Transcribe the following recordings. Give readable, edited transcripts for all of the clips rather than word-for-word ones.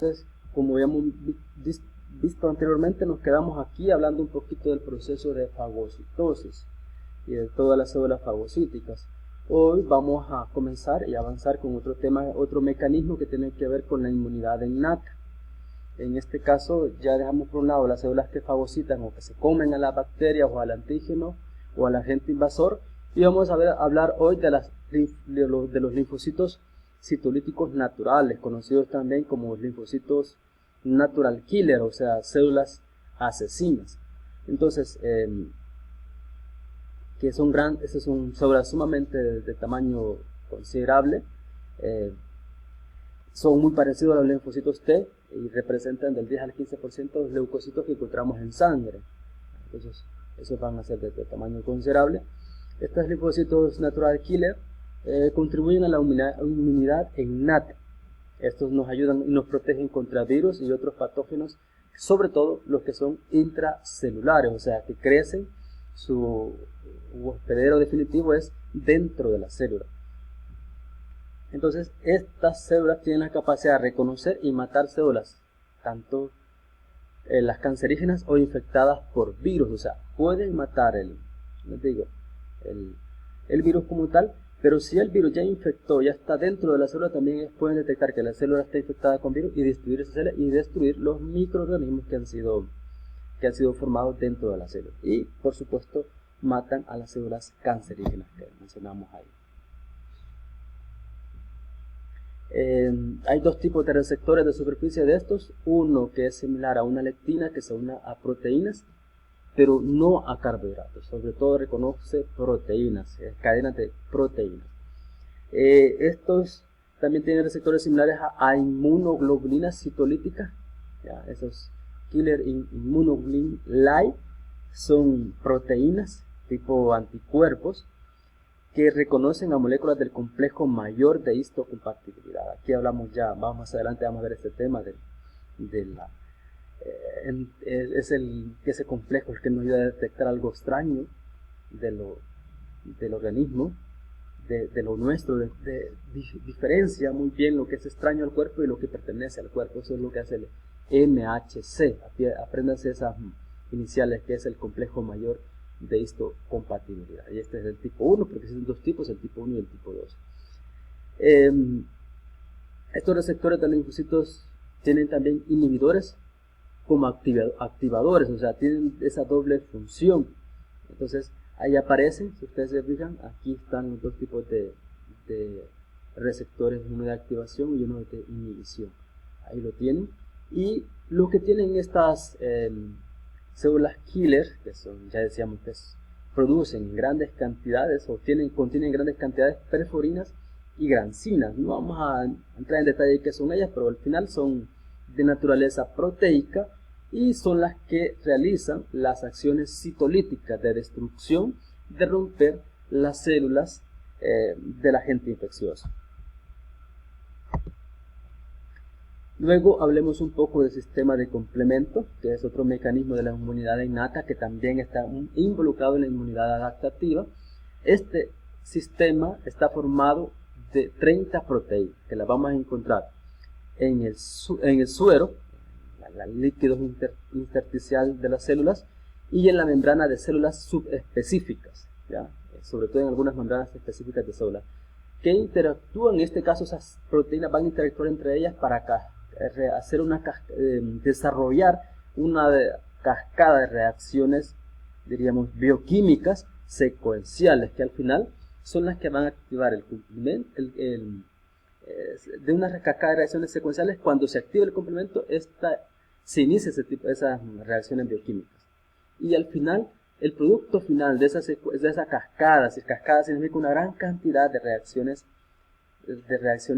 Entonces, como habíamos visto anteriormente, nos quedamos aquí hablando un poquito del proceso de fagocitosis y de todas las células fagocíticas. Hoy vamos a comenzar y avanzar con otro tema, otro mecanismo que tiene que ver con la inmunidad innata. En este caso ya dejamos por un lado las células que fagocitan o que se comen a las bacterias o al antígeno o al agente invasor, y vamos a hablar hoy de los linfocitos citolíticos naturales, conocidos también como linfocitos natural killer, o sea, células asesinas. Entonces, que son estas son células sumamente de tamaño considerable, son muy parecidos a los linfocitos T y representan del 10 al 15% de los leucocitos que encontramos en sangre. Entonces, esos van a ser de tamaño considerable. Estos linfocitos natural killer contribuyen a la inmunidad innata. Estos nos ayudan y nos protegen contra virus y otros patógenos, sobre todo los que son intracelulares, o sea, que crecen, su hospedero definitivo es dentro de la célula. Entonces, estas células tienen la capacidad de reconocer y matar células, tanto las cancerígenas o infectadas por virus, o sea, pueden matar el virus como tal, pero si el virus ya infectó, ya está dentro de la célula, también pueden detectar que la célula está infectada con virus y destruir esa célula y destruir los microorganismos que han sido formados dentro de la célula. Y, por supuesto, matan a las células cancerígenas que mencionamos ahí. Hay dos tipos de receptores de superficie de estos, uno que es similar a una lectina que se une a proteínas, pero no a carbohidratos, sobre todo reconoce proteínas, cadenas de proteínas. Estos también tienen receptores similares a inmunoglobulinas citolíticas, ¿ya? Esos killer immunoglobulin light son proteínas tipo anticuerpos que reconocen a moléculas del complejo mayor de histocompatibilidad. Aquí hablamos ya, más adelante vamos a ver este tema ese complejo el que nos ayuda a detectar algo extraño del organismo, de lo nuestro, diferencia muy bien lo que es extraño al cuerpo y lo que pertenece al cuerpo. Eso es lo que hace el MHC. Apréndanse esas iniciales, que es el complejo mayor de histocompatibilidad. Y este es el tipo 1, porque son dos tipos, el tipo 1 y el tipo 2. Estos receptores de linfocitos tienen también inhibidores como activadores, o sea, tienen esa doble función. Entonces, ahí aparecen, si ustedes se fijan, aquí están los dos tipos de receptores, uno de activación y uno de inhibición. Ahí lo tienen. Y lo que tienen estas células killer, que son, ya decíamos, que producen grandes cantidades o contienen grandes cantidades de perforinas y grancinas. No vamos a entrar en detalle de qué son ellas, pero al final son de naturaleza proteica y son las que realizan las acciones citolíticas de destrucción, de romper las células del agente infeccioso. Luego hablemos un poco del sistema de complemento, que es otro mecanismo de la inmunidad innata que también está involucrado en la inmunidad adaptativa. Este sistema está formado de 30 proteínas, que las vamos a encontrar en el suero, el líquido intersticial de las células, y en la membrana de células subespecíficas, ¿ya? Sobre todo en algunas membranas específicas de células, que interactúan. En este caso, esas proteínas van a interactuar entre ellas para desarrollar una cascada de reacciones, diríamos, bioquímicas secuenciales, que al final son las que van a activar el complemento, de una cascada de reacciones secuenciales. Cuando se activa el complemento, se inicia esas reacciones bioquímicas. Y al final, el producto final de esa cascada, si cascada significa una gran cantidad de reacciones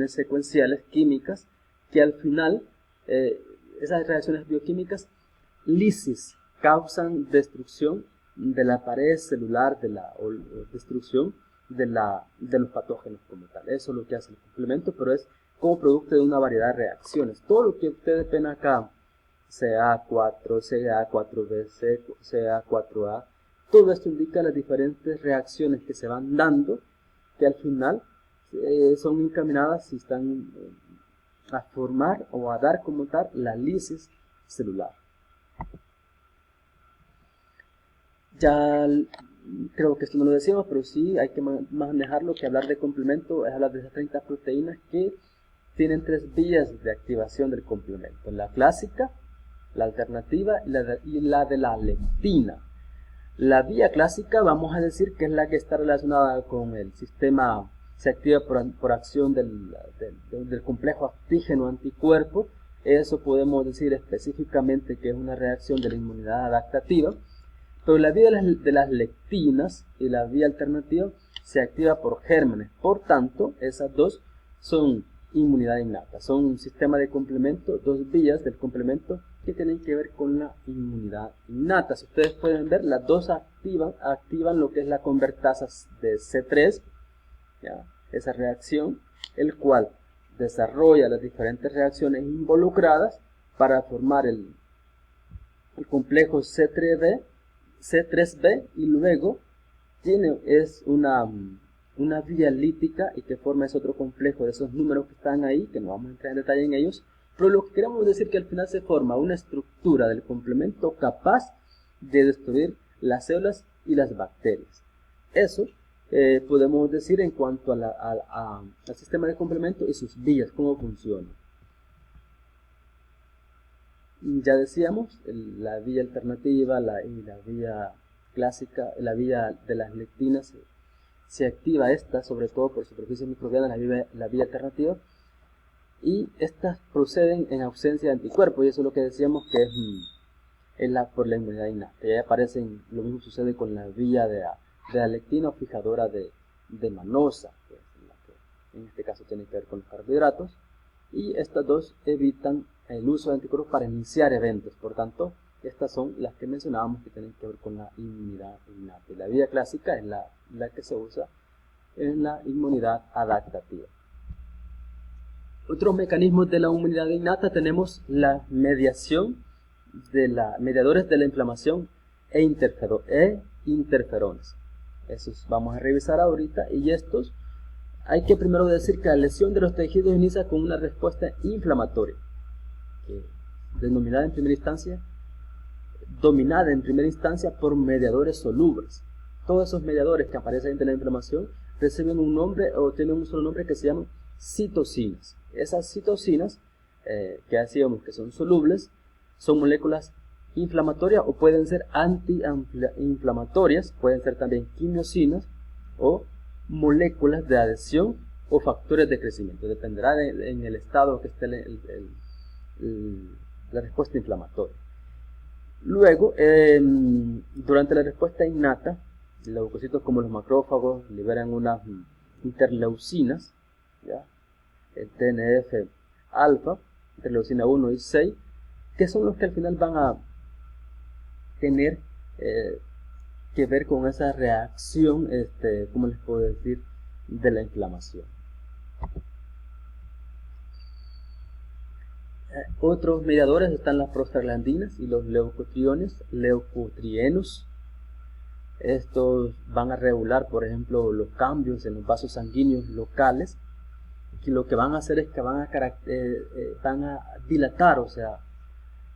secuenciales químicas, que al final esas reacciones bioquímicas lisis causan destrucción de la pared celular, o destrucción de los patógenos como tal. Eso es lo que hace el complemento, pero es como producto de una variedad de reacciones. Todo lo que ustedes ven acá, CA4, CA4B, CA4A, todo esto indica las diferentes reacciones que se van dando, que al final son encaminadas y están formar o a dar como tal la lisis celular. Ya creo que esto no lo decimos, pero sí hay que manejarlo, que hablar de complemento es hablar de esas 30 proteínas que tienen 3 vías de activación del complemento: la clásica, la alternativa y la de la lectina. La vía clásica vamos a decir que es la que está relacionada con el sistema, se activa por acción del complejo antígeno anticuerpo. Eso podemos decir específicamente que es una reacción de la inmunidad adaptativa. Pero la vía de las lectinas y la vía alternativa se activa por gérmenes. Por tanto, esas dos son inmunidad innata. Son un sistema de complemento, 2 vías del complemento que tienen que ver con la inmunidad innata. Si ustedes pueden ver, las dos activan lo que es la convertasa de C3, ¿ya? Esa reacción, el cual desarrolla las diferentes reacciones involucradas para formar el complejo C3b, y luego es una vía lítica y que forma ese otro complejo de esos números que están ahí, que no vamos a entrar en detalle en ellos, pero lo que queremos decir es que al final se forma una estructura del complemento capaz de destruir las células y las bacterias. Eso podemos decir en cuanto al sistema de complemento y sus vías, cómo funcionan. Ya decíamos, la vía alternativa y la vía clásica, la vía de las lectinas, se activa esta sobre todo por superficie microbiana, la vía alternativa, y estas proceden en ausencia de anticuerpos, y eso es lo que decíamos que es por la inmunidad innata. Ya aparecen, lo mismo sucede con la vía de la lectina o fijadora de manosa, que es la que en este caso tiene que ver con los carbohidratos, y estas dos evitan el uso de anticuerpos para iniciar eventos. Por tanto, estas son las que mencionábamos que tienen que ver con la inmunidad innata. Y la vía clásica es la que se usa en la inmunidad adaptativa. Otros mecanismos de la inmunidad innata tenemos la mediación de mediadores de la inflamación e interferones. Esos vamos a revisar ahorita, y estos hay que primero decir que la lesión de los tejidos inicia con una respuesta inflamatoria, dominada en primera instancia por mediadores solubles. Todos esos mediadores que aparecen en la inflamación reciben un nombre o tienen un solo nombre que se llaman citocinas. Esas citocinas, que decíamos que son solubles, son moléculas inflamatorias o pueden ser antiinflamatorias, pueden ser también quimiosinas o moléculas de adhesión o factores de crecimiento. Dependerá en el estado que esté la respuesta inflamatoria. Luego, durante la respuesta innata, los leucocitos como los macrófagos liberan unas interleucinas, ¿ya? El TNF-alfa, interleucina 1 y 6, que son los que al final van a tener que ver con esa reacción, ¿cómo les puedo decir?, de la inflamación. Otros mediadores están las prostaglandinas y los leucotrienos. Estos van a regular, por ejemplo, los cambios en los vasos sanguíneos locales, que lo que van a hacer es que van a dilatar, o sea,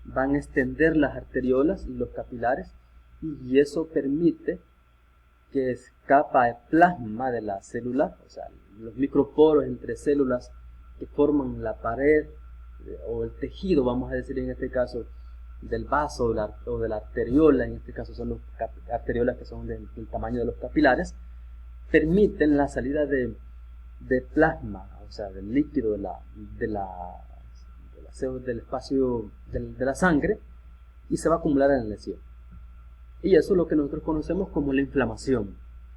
van a extender las arteriolas y los capilares, y eso permite que escapa el plasma de la célula, o sea, los microporos entre células que forman la pared o el tejido, vamos a decir en este caso, del vaso o de la arteriola, en este caso son las arteriolas que son del tamaño de los capilares, permiten la salida de plasma, o sea, del líquido del espacio de la sangre, y se va a acumular en la lesión. Y eso es lo que nosotros conocemos como la inflamación,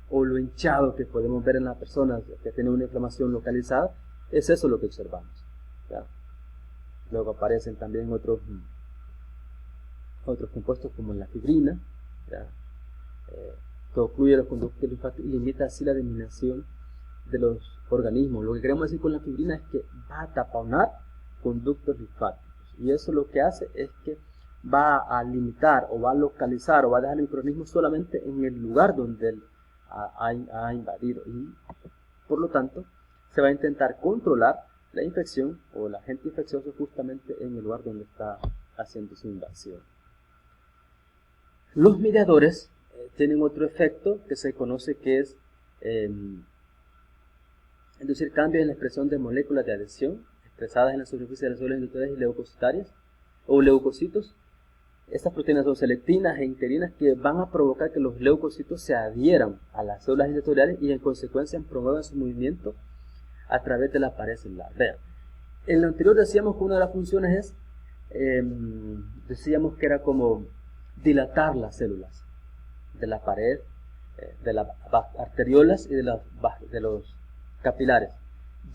o lo hinchado que podemos ver en las personas que tienen una inflamación localizada. Es eso lo que observamos, ¿ya? Luego aparecen también otros compuestos como la fibrina, ¿ya? Que ocluye los conductos linfáticos y limita así la eliminación de los organismos. Lo que queremos decir con la fibrina es que va a taponar conductos linfáticos, y eso lo que hace es que va a limitar o va a localizar o va a dejar el microorganismo solamente en el lugar donde él ha invadido, y por lo tanto se va a intentar controlar la infección o el agente infeccioso justamente en el lugar donde está haciendo su invasión. Los mediadores tienen otro efecto que se conoce que es inducir cambios en la expresión de moléculas de adhesión expresadas en la superficie de las células endoteliales y leucocitarias o leucocitos. Estas proteínas son selectinas e interinas que van a provocar que los leucocitos se adhieran a las células endoteliales y en consecuencia promuevan su movimiento a través de la pared celular. Vean, en lo anterior decíamos que una de las funciones es, decíamos que era como dilatar las células de la pared, de las arteriolas y de los capilares.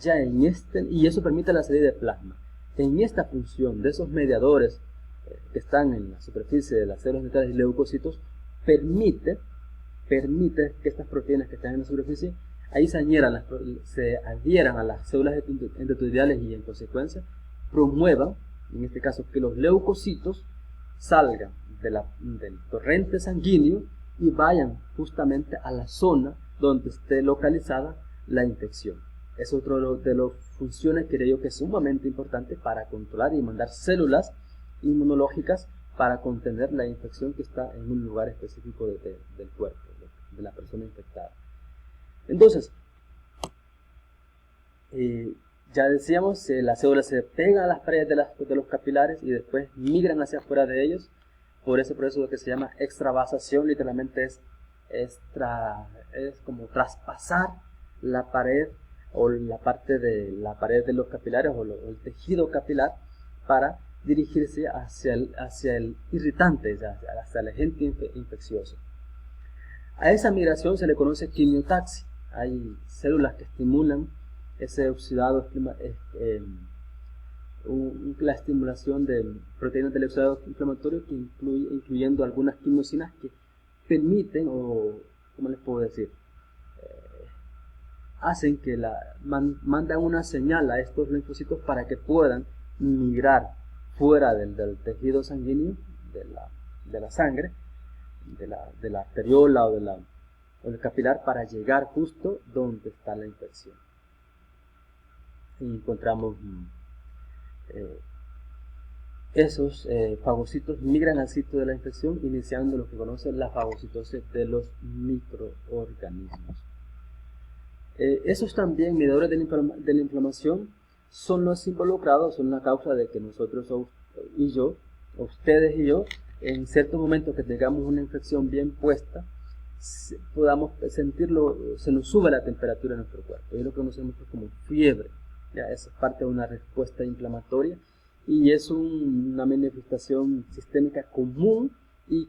Ya y eso permite la salida de plasma. En esta función de esos mediadores que están en la superficie de las células endoteliales y leucocitos, permite que estas proteínas que están en la superficie ahí se adhieran a las células endoteliales y en consecuencia promuevan, en este caso, que los leucocitos salgan del torrente sanguíneo y vayan justamente a la zona donde esté localizada la infección. Es otro de las funciones que creo que es sumamente importante para controlar y mandar células inmunológicas para contener la infección que está en un lugar específico del cuerpo, de la persona infectada. Entonces, ya decíamos, las células se pegan a las paredes de los capilares y después migran hacia afuera de ellos. Por ese proceso que se llama extravasación, literalmente es como traspasar la pared o la parte de la pared de los capilares o el tejido capilar para dirigirse hacia el irritante, hacia el agente infeccioso. A esa migración se le conoce quimiotaxia. Hay células que estimulan ese oxidado, la estimulación de proteínas del oxidado inflamatorio, que incluyendo algunas quimiosinas que permiten, o ¿cómo les puedo decir? Hacen que mandan una señal a estos linfocitos para que puedan migrar fuera del tejido sanguíneo, de la sangre, de la arteriola o del capilar, para llegar justo donde está la infección. Y encontramos esos fagocitos migran al sitio de la infección, iniciando lo que conocen la fagocitosis de los microorganismos. Esos también mediadores de la inflamación son los involucrados, son la causa de que nosotros y yo, ustedes y yo, en ciertos momentos que tengamos una infección bien puesta, podamos sentirlo, se nos sube la temperatura en nuestro cuerpo. Es lo que conocemos como fiebre. Ya, eso es parte de una respuesta inflamatoria y es una manifestación sistémica común y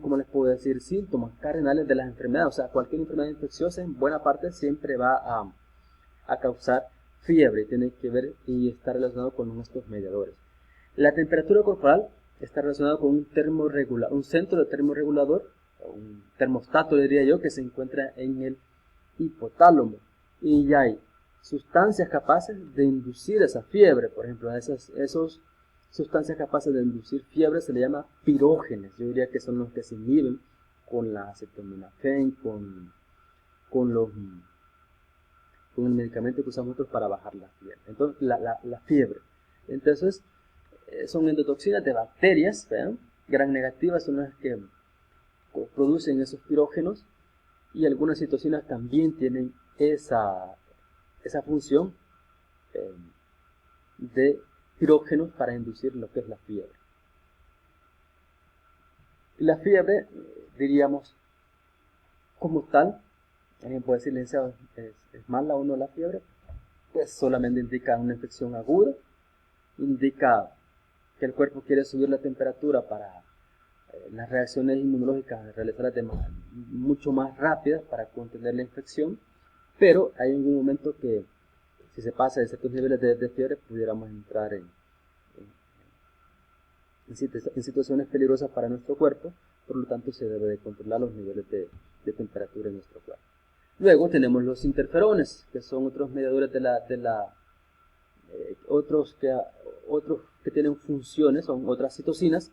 como les puedo decir, síntomas cardinales de las enfermedades. O sea, cualquier enfermedad infecciosa en buena parte siempre va a causar fiebre, tiene que ver y está relacionado con estos mediadores. La temperatura corporal está relacionada con un centro de termorregulador, un termostato diría yo, que se encuentra en el hipotálamo, y ya hay sustancias capaces de inducir esa fiebre. Por ejemplo, esas sustancias capaces de inducir fiebre se le llama pirógenes. Yo diría que son los que se inhiben con la acetaminofén, con el medicamento que usamos nosotros para bajar la fiebre. Entonces, la fiebre. Entonces, son endotoxinas de bacterias, ¿vean? Gram negativas son las que producen esos pirógenos, y algunas citocinas también tienen esa función de pirógenos para inducir lo que es la fiebre. La fiebre, diríamos, como tal, alguien puede decir, licenciado, ¿es mala o no la fiebre? Pues solamente indica una infección aguda, indica que el cuerpo quiere subir la temperatura para las reacciones inmunológicas, realizarlas mucho más rápidas para contener la infección, pero hay un momento que si se pasa de ciertos niveles de fiebre pudiéramos entrar en situaciones peligrosas para nuestro cuerpo. Por lo tanto se debe de controlar los niveles de temperatura en nuestro cuerpo. Luego tenemos los interferones, que son otros mediadores otros que tienen funciones, son otras citocinas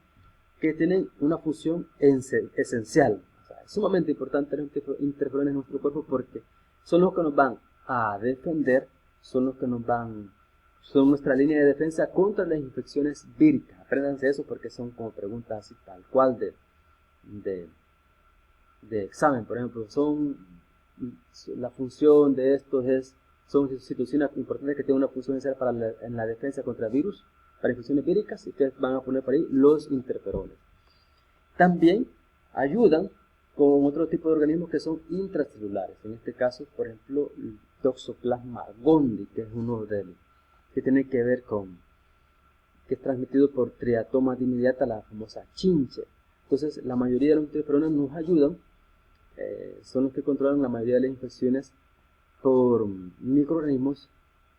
que tienen una función esencial. O sea, es sumamente importante los interferones en nuestro cuerpo porque son los que nos van a defender son los que son nuestra línea de defensa contra las infecciones víricas. Apréndanse eso porque son como preguntas así tal cual de examen. Por ejemplo, la función de estos son citocinas importantes que tienen una función esencial en la defensa contra virus, para infecciones víricas, y que van a poner por ahí los interferones. También ayudan con otro tipo de organismos que son intracelulares. En este caso, por ejemplo, el Toxoplasma gondii, que es uno de los que tiene que ver que es transmitido por triatoma inmediata, la famosa chinche. Entonces, la mayoría de los interferones nos ayudan, son los que controlan la mayoría de las infecciones por microorganismos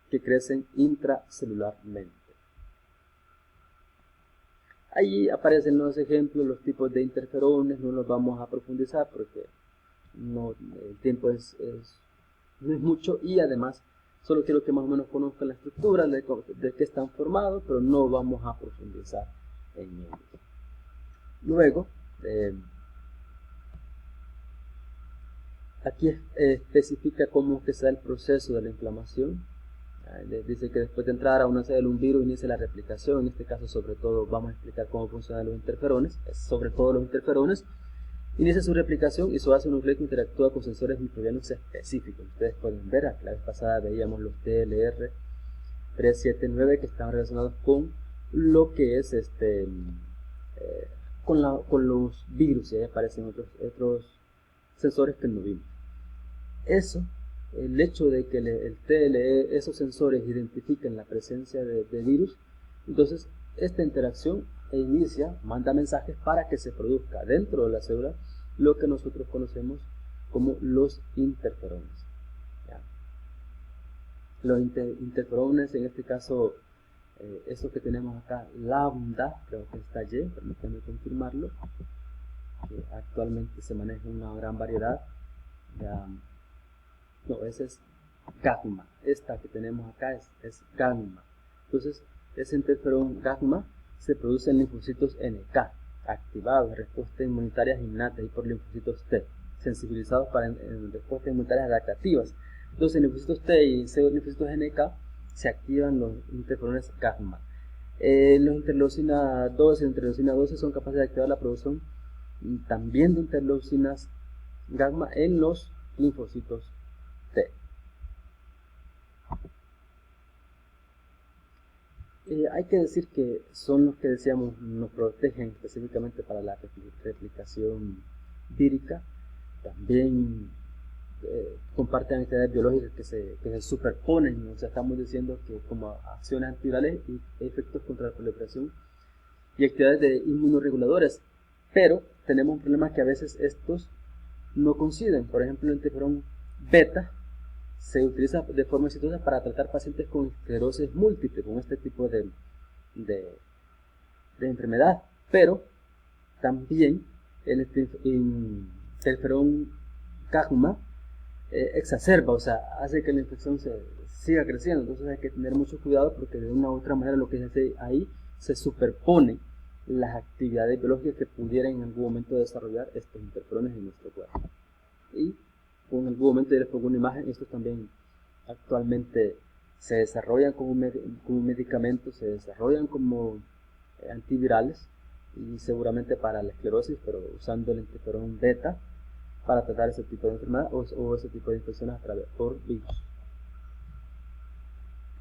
que crecen intracelularmente. Allí aparecen los ejemplos, los tipos de interferones. No los vamos a profundizar porque el tiempo no es mucho, y además solo quiero que más o menos conozcan la estructura de qué están formados, pero no vamos a profundizar en ellos. Luego, aquí especifica cómo que se da el proceso de la inflamación. Dice que después de entrar a una célula un virus inicia la replicación. En este caso, sobre todo, vamos a explicar cómo funcionan los interferones. Sobre todo los interferones inicia su replicación y su base nucleica interactúa con sensores microbianos específicos. Ustedes pueden ver, la vez pasada veíamos los TLR 379 que están relacionados con lo que es con los virus, y ahí aparecen otros sensores que no vimos. El hecho de que el TLE, esos sensores identifiquen la presencia de virus, entonces esta interacción manda mensajes para que se produzca dentro de la célula lo que nosotros conocemos como los interferones. ¿Ya? Los interferones, en este caso, eso que tenemos acá, lambda, creo que está Y, permítanme confirmarlo, que actualmente se maneja una gran variedad. No, ese es gamma. Esta que tenemos acá es gamma. Entonces, ese interferón gamma se produce en linfocitos NK, activados en respuestas inmunitarias innatas, y por linfocitos T, sensibilizados para en respuestas inmunitarias adaptativas. Entonces, en linfocitos T y en linfocitos NK se activan los interferones gamma. Los interleucina 2 y interleucina 12 son capaces de activar la producción también de interleucinas gamma en los linfocitos T. Hay que decir que son los que decíamos nos protegen específicamente para la replicación vírica. También comparten actividades biológicas que se superponen. O sea, estamos diciendo que como acciones antivirales y efectos contra la proliferación y actividades de inmunoreguladores. Pero tenemos un problema, que a veces estos no coinciden. Por ejemplo, el interferón beta se utiliza de forma exitosa para tratar pacientes con esclerosis múltiple, con este tipo de enfermedad. Pero también el interferón gamma exacerba, o sea, hace que la infección se siga creciendo. Entonces hay que tener mucho cuidado, porque de una u otra manera lo que se hace ahí se superpone las actividades biológicas que pudieran en algún momento desarrollar estos interferones en nuestro cuerpo. Y en algún momento ya les pongo una imagen. Estos también actualmente se desarrollan como medicamentos, se desarrollan como antivirales, y seguramente para la esclerosis, pero usando el interferón beta para tratar ese tipo de enfermedad o ese tipo de infecciones por virus.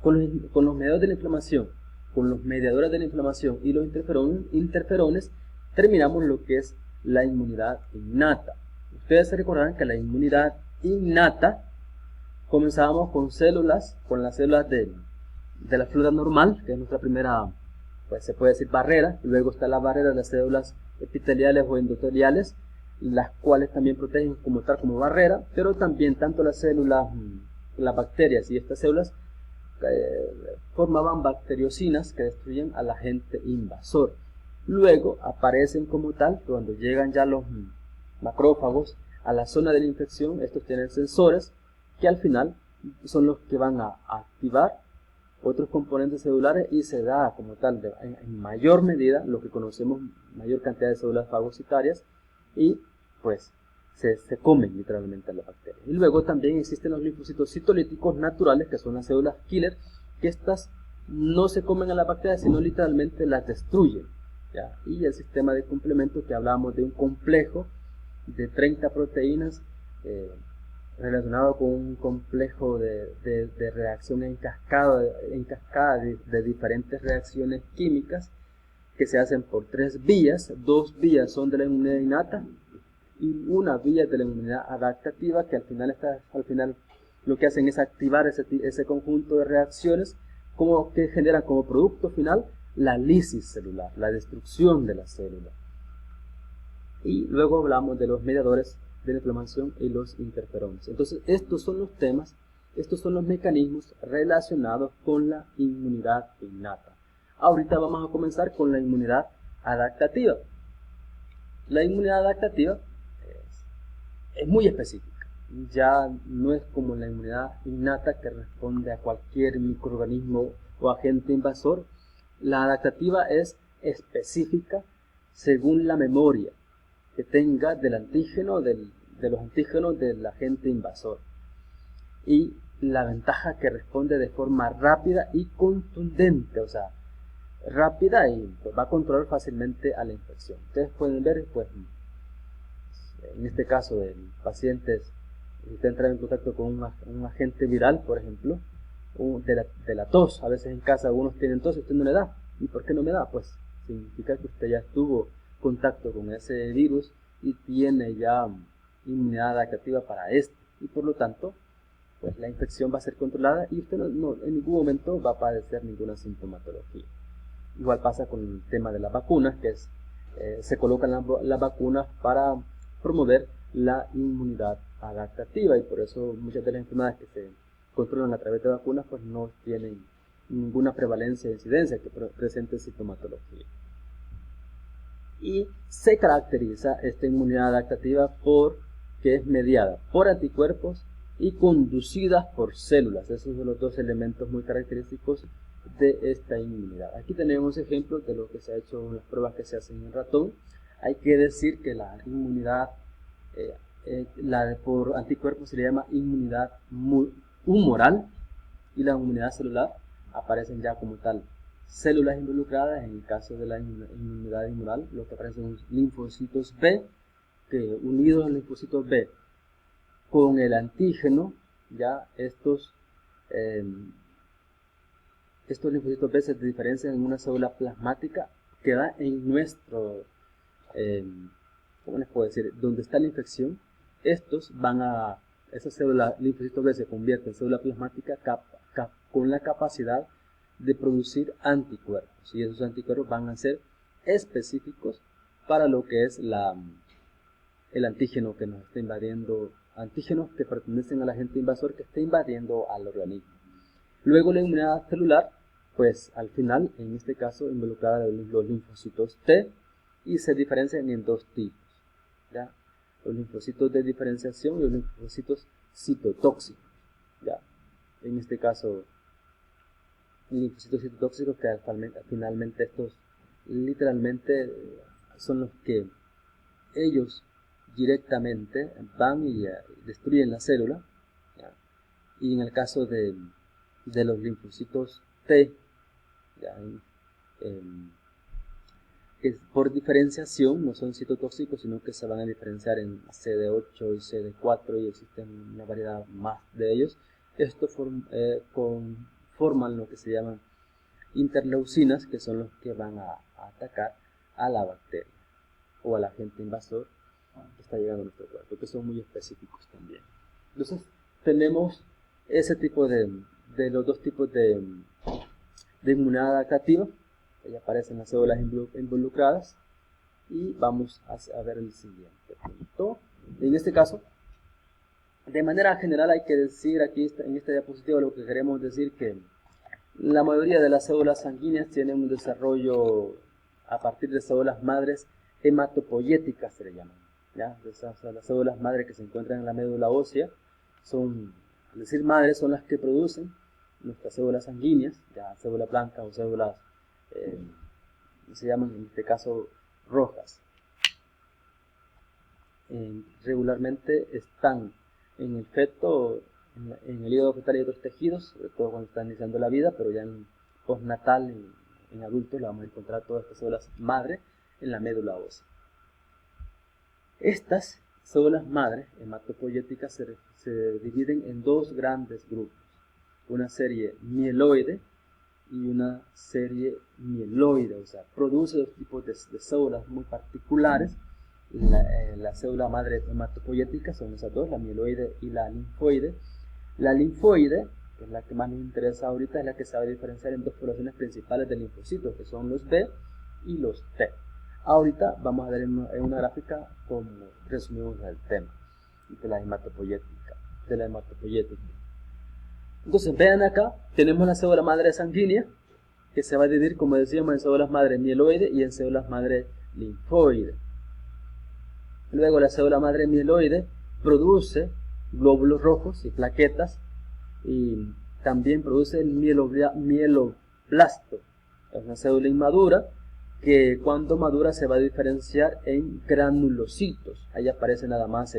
Con los mediadores de la inflamación, con los mediadores de la inflamación y los interferones, terminamos lo que es la inmunidad innata. Ustedes se recordarán que la inmunidad innata comenzábamos con las células de la flora normal, que es nuestra primera, pues se puede decir, barrera. Y luego está la barrera de las células epiteliales o endoteliales, las cuales también protegen como barrera, pero también tanto las bacterias y estas células formaban bacteriocinas que destruyen al agente invasor. Luego aparecen como tal, cuando llegan ya los macrófagos a la zona de la infección. Estos tienen sensores que al final son los que van a activar otros componentes celulares, y se da como tal en mayor medida lo que conocemos, mayor cantidad de células fagocitarias, y pues se comen literalmente a las bacterias. Y luego también existen los linfocitos citolíticos naturales, que son las células killer, que estas no se comen a las bacterias, sino literalmente las destruyen, ¿ya? Y el sistema de complemento, que hablábamos de un complejo de 30 proteínas relacionado con un complejo de reacción en cascada de diferentes reacciones químicas que se hacen por 3 vías. 2 vías son de la inmunidad innata y una vía de la inmunidad adaptativa, que al final lo que hacen es activar ese conjunto de reacciones que generan como producto final la lisis celular, la destrucción de la célula. Y luego hablamos de los mediadores de la inflamación y los interferones. Entonces, estos son los temas, estos son los mecanismos relacionados con la inmunidad innata. Ahorita vamos a comenzar con la inmunidad adaptativa. La inmunidad adaptativa es muy específica. Ya no es como la inmunidad innata, que responde a cualquier microorganismo o agente invasor. La adaptativa es específica según la memoria que tenga del antígeno, de los antígenos del agente invasor. Y la ventaja que responde de forma rápida y contundente, o sea, rápida, y pues va a controlar fácilmente a la infección. Ustedes pueden ver, pues, en este caso del paciente, si usted entra en contacto con un agente viral, por ejemplo, de la tos. A veces en casa algunos tienen tos y usted no le da. ¿Y por qué no me da? Pues significa que usted ya tuvo contacto con ese virus y tiene ya inmunidad adaptativa para este, y por lo tanto pues la infección va a ser controlada y usted no en ningún momento va a padecer ninguna sintomatología. Igual pasa con el tema de las vacunas, que es se colocan las vacunas para promover la inmunidad adaptativa, y por eso muchas de las enfermedades que se controlan a través de vacunas pues no tienen ninguna prevalencia de incidencia que presente sintomatología. Y se caracteriza esta inmunidad adaptativa porque es mediada por anticuerpos y conducida por células. Esos son los dos elementos muy característicos de esta inmunidad. Aquí tenemos ejemplos de lo que se ha hecho en las pruebas que se hacen en ratón. Hay que decir que la inmunidad por anticuerpos se le llama inmunidad humoral, y la inmunidad celular aparecen ya como tal células involucradas. En el caso de la inmunidad humoral, lo que aparecen son linfocitos B, que unidos a los linfocitos B con el antígeno, ya estos linfocitos B se diferencian en una célula plasmática que da en nuestro, ¿cómo les puedo decir?, donde está la infección. Esa célula linfocitos B se convierte en célula plasmática con la capacidad de producir anticuerpos, y esos anticuerpos van a ser específicos para lo que es el antígeno que nos está invadiendo, antígenos que pertenecen al agente invasor que está invadiendo al organismo. Luego la inmunidad celular, pues al final, en este caso, involucrada los linfocitos T, y se diferencian en dos tipos, ¿ya? Los linfocitos de diferenciación y los linfocitos citotóxicos, ¿ya? En este caso, linfocitos citotóxicos, que finalmente estos literalmente son los que ellos directamente van y destruyen la célula, ¿ya? Y en el caso de los linfocitos T, ¿ya? Que por diferenciación no son citotóxicos, sino que se van a diferenciar en CD8 y CD4, y existen una variedad más de ellos. Estos forman lo que se llaman interleucinas, que son los que van a atacar a la bacteria o al agente invasor que está llegando a nuestro cuerpo, que son muy específicos también. Entonces tenemos ese tipo de los dos tipos de inmunidad adaptativa. Ahí aparecen las células involucradas, y vamos a ver el siguiente punto. En este caso, de manera general, hay que decir aquí en esta diapositiva lo que queremos decir, que la mayoría de las células sanguíneas tienen un desarrollo a partir de células madres hematopoyéticas, se le llaman, ¿ya? Las células madres que se encuentran en la médula ósea al decir madres, son las que producen nuestras células sanguíneas, ya células blancas o células se llaman en este caso rojas. regularmente están en el feto, en el hígado fetal y otros tejidos, sobre todo cuando están iniciando la vida, pero ya en postnatal, en adultos, le vamos a encontrar todas estas células madre en la médula ósea. Estas células madre hematopoyéticas se dividen en dos grandes grupos, una serie mieloide y una serie mieloide, o sea, produce dos tipos de células muy particulares. La célula madre hematopoyética son esas dos, la mieloide y la linfoide. La linfoide, que es la que más nos interesa ahorita, es la que se va a diferenciar en dos poblaciones principales de linfocitos, que son los B y los T. Ahorita vamos a ver en una gráfica cómo resumimos el tema de la hematopoyética. Entonces vean acá, tenemos la célula madre sanguínea, que se va a dividir, como decíamos, en células madre mieloide y en células madre linfoide. Luego la célula madre mieloide produce glóbulos rojos y plaquetas, y también produce el mieloblasto. Es una célula inmadura que cuando madura se va a diferenciar en granulocitos. Ahí aparece nada más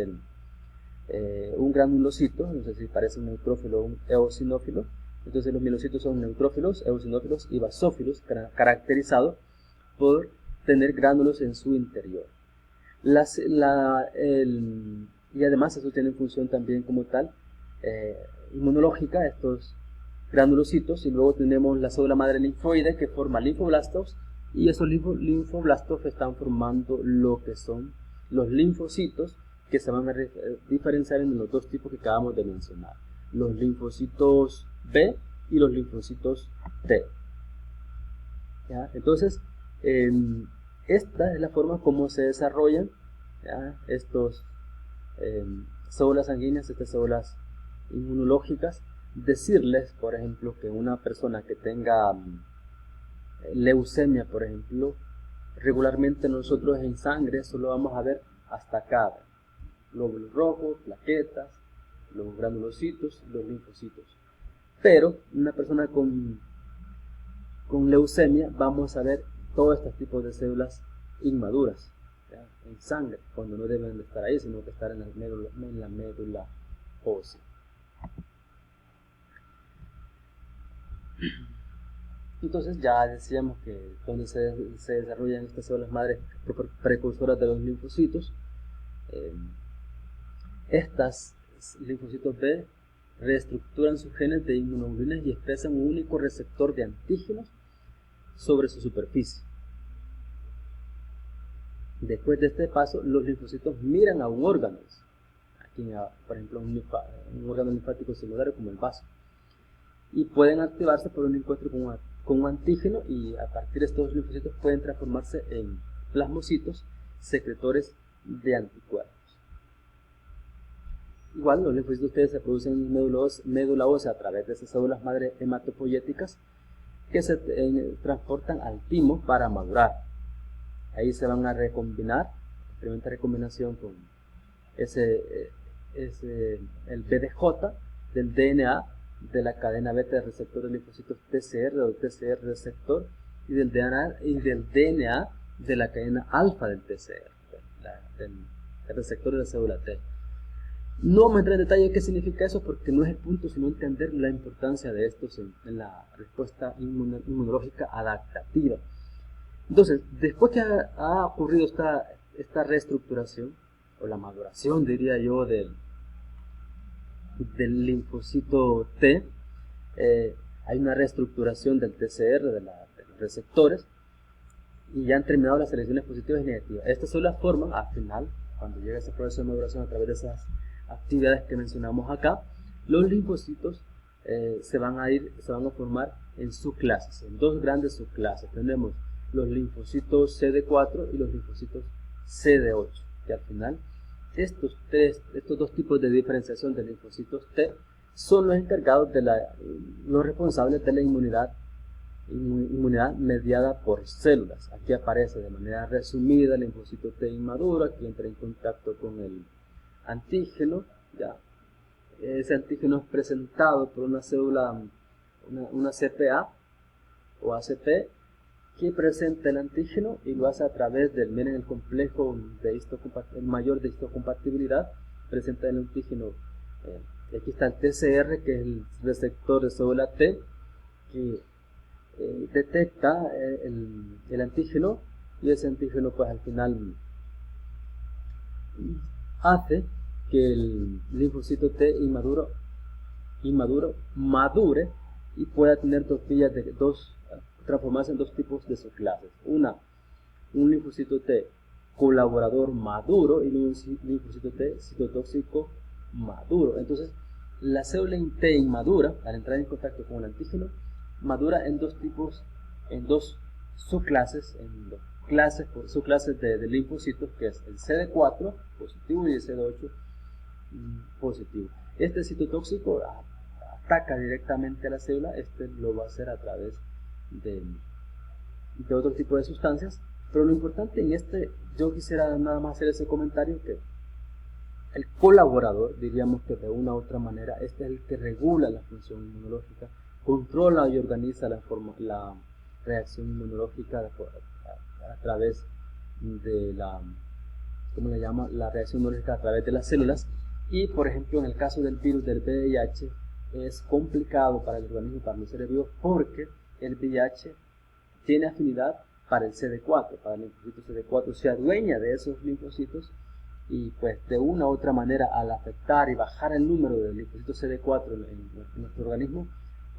un granulocito, no sé si parece un neutrófilo o un eosinófilo. Entonces los mielocitos son neutrófilos, eosinófilos y basófilos, caracterizados por tener gránulos en su interior. Y además eso tiene función también como tal inmunológica, estos granulocitos. Y luego tenemos la célula madre linfoide, que forma linfoblastos, y esos linfoblastos están formando lo que son los linfocitos, que se van a diferenciar en los dos tipos que acabamos de mencionar, los linfocitos B y los linfocitos T. ¿Ya? Entonces, esta es la forma como se desarrollan, ¿ya?, estos células sanguíneas, estas células inmunológicas. Decirles, por ejemplo, que una persona que tenga leucemia, por ejemplo, regularmente nosotros en sangre solo vamos a ver hasta acá: glóbulos rojos, plaquetas, los granulocitos, los linfocitos. Pero una persona con leucemia vamos a ver todos estos tipos de células inmaduras, ¿ya?, en sangre, cuando no deben de estar ahí, sino que estar en la médula ósea. Entonces ya decíamos que donde se desarrollan estas células madres precursoras de los linfocitos, estas linfocitos B reestructuran sus genes de inmunoglobulinas y expresan un único receptor de antígenos sobre su superficie. Después de este paso, los linfocitos miran a un órgano, aquí por ejemplo un órgano linfático secundario como el vaso, y pueden activarse por un encuentro con un antígeno, y a partir de estos linfocitos pueden transformarse en plasmocitos secretores de anticuerpos. Igual los linfocitos ustedes se producen en médula ósea a través de esas células madre hematopoyéticas que se transportan al timo para madurar. Ahí se van a recombinar, experimenta recombinación con el BDJ del DNA de la cadena beta de receptor de linfocitos TCR o TCR receptor, y del DNA de la cadena alfa del TCR, del receptor de la célula T. No vamos a entrar en detalle qué significa eso, porque no es el punto, sino entender la importancia de estos en la respuesta inmunológica adaptativa. Entonces, después que ha ocurrido esta reestructuración, o la maduración, diría yo, del linfocito T, hay una reestructuración del TCR, de los receptores, y ya han terminado las selecciones positivas y negativas. Estas células forman, al final, cuando llega ese proceso de maduración a través de esas actividades que mencionamos acá, los linfocitos se van a formar en subclases, en dos grandes subclases. Tenemos los linfocitos CD4 y los linfocitos CD8, que al final estos dos tipos de diferenciación de linfocitos T son los encargados los responsables de la inmunidad mediada por células. Aquí aparece de manera resumida el linfocito T inmaduro, aquí entra en contacto con el antígeno, ya. Ese antígeno es presentado por una célula, una CPA o ACP, que presenta el antígeno y lo hace a través del, miren, el complejo de el mayor de histocompatibilidad, presenta el antígeno. Aquí está el TCR, que es el receptor de célula T, que detecta el antígeno, y ese antígeno pues al final hace que el linfocito T madure y pueda tener transformarse en dos tipos de subclases. Un linfocito T colaborador maduro y un linfocito T citotóxico maduro. Entonces, la célula T inmadura, al entrar en contacto con el antígeno, madura en dos subclases, subclases de linfocitos, que es el CD4 positivo y el CD8 positivo. Este citotóxico ataca directamente a la célula, lo va a hacer a través de otro tipo de sustancias, pero lo importante yo quisiera nada más hacer ese comentario, que el colaborador, diríamos que de una u otra manera, es el que regula la función inmunológica, controla y organiza la reacción inmunológica a través de la reacción inmunológica a través de las células. Y por ejemplo, en el caso del virus del VIH, es complicado para el organismo, para los seres vivos, porque el VIH tiene afinidad para el CD4, para el linfocito CD4, se adueña de esos linfocitos, y pues de una u otra manera, al afectar y bajar el número del linfocito CD4 en nuestro organismo,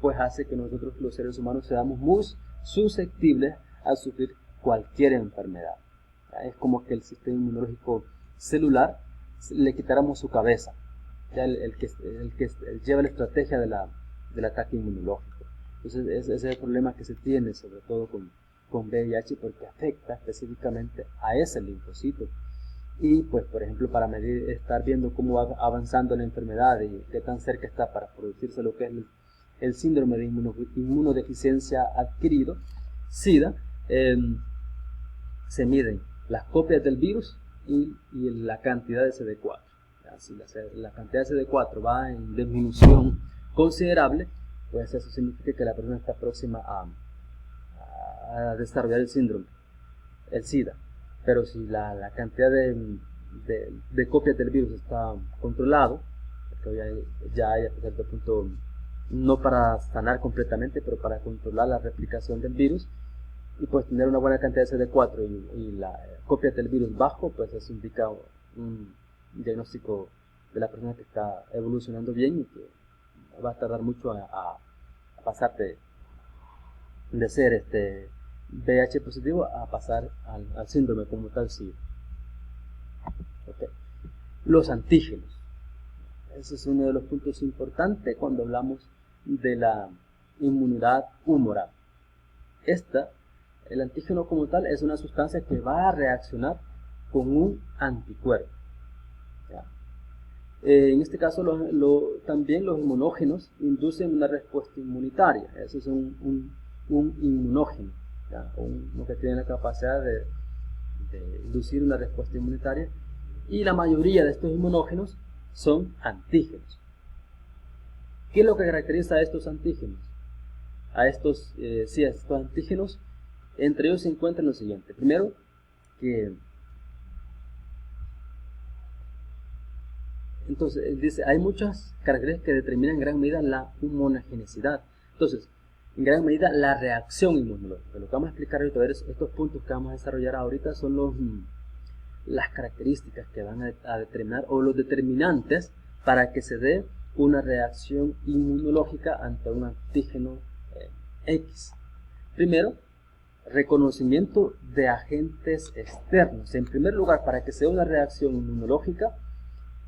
pues hace que nosotros los seres humanos seamos muy susceptibles a sufrir cualquier enfermedad. Es como que el sistema inmunológico celular le quitáramos su cabeza, el que lleva la estrategia del ataque inmunológico. Entonces ese es el problema que se tiene, sobre todo con VIH, porque afecta específicamente a ese linfocito. Y pues por ejemplo, para estar viendo cómo va avanzando la enfermedad y qué tan cerca está para producirse lo que es el síndrome de inmunodeficiencia adquirido, SIDA, se miden las copias del virus y la cantidad de CD4. Si la cantidad de CD4 va en disminución considerable, pues eso significa que la persona está próxima a desarrollar el síndrome, el SIDA. Pero si la cantidad de copias del virus está controlado, porque ya hay hasta cierto punto, no para sanar completamente, pero para controlar la replicación del virus, y pues tener una buena cantidad de CD4 y la copia del virus bajo, pues eso indica un diagnóstico de la persona que está evolucionando bien y que va a tardar mucho a pasar de ser VIH positivo a pasar al síndrome como tal SIDA. Okay. Los antígenos. Ese es uno de los puntos importantes cuando hablamos de la inmunidad humoral. El antígeno como tal es una sustancia que va a reaccionar con un anticuerpo. En este caso también los inmunógenos inducen una respuesta inmunitaria. Eso es un inmunógeno, uno que tiene la capacidad de inducir una respuesta inmunitaria, y la mayoría de estos inmunógenos son antígenos. ¿Qué es lo que caracteriza a estos antígenos? A estos antígenos, entre ellos se encuentran lo siguiente. Primero, entonces dice, hay muchas características que determinan en gran medida la inmunogenicidad. Entonces, en gran medida la reacción inmunológica. Lo que vamos a explicar ahorita, estos puntos que vamos a desarrollar ahorita, son las características que van a determinar, o los determinantes para que se dé una reacción inmunológica ante un antígeno X. Primero, reconocimiento de agentes externos. En primer lugar, para que se dé una reacción inmunológica,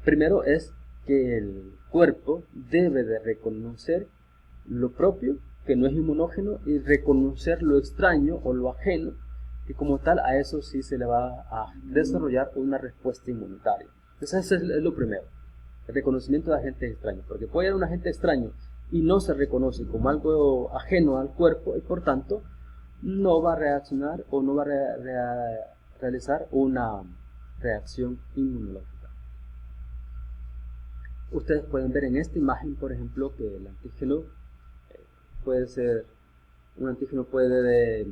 primero es que el cuerpo debe de reconocer lo propio, que no es inmunógeno, y reconocer lo extraño o lo ajeno, que como tal a eso sí se le va a desarrollar una respuesta inmunitaria. Entonces eso es lo primero, el reconocimiento de agentes extraños, porque puede haber un agente extraño y no se reconoce como algo ajeno al cuerpo, y por tanto no va a reaccionar o no va a realizar una reacción inmunológica. Ustedes pueden ver en esta imagen, por ejemplo, que el antígeno un antígeno puede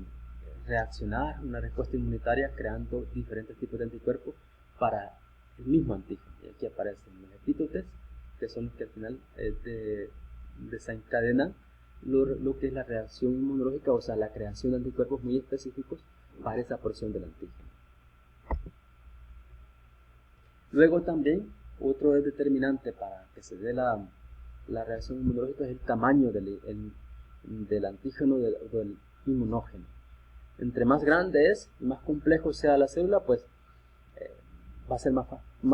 reaccionar una respuesta inmunitaria creando diferentes tipos de anticuerpos para el mismo antígeno. Y aquí aparecen los epítopes, que son los que al final desencadenan lo que es la reacción inmunológica, o sea, la creación de anticuerpos muy específicos para esa porción del antígeno. Luego también, otro determinante para que se dé la reacción inmunológica es el tamaño del antígeno del inmunógeno. Entre más grande es y más complejo sea la célula, pues va a ser más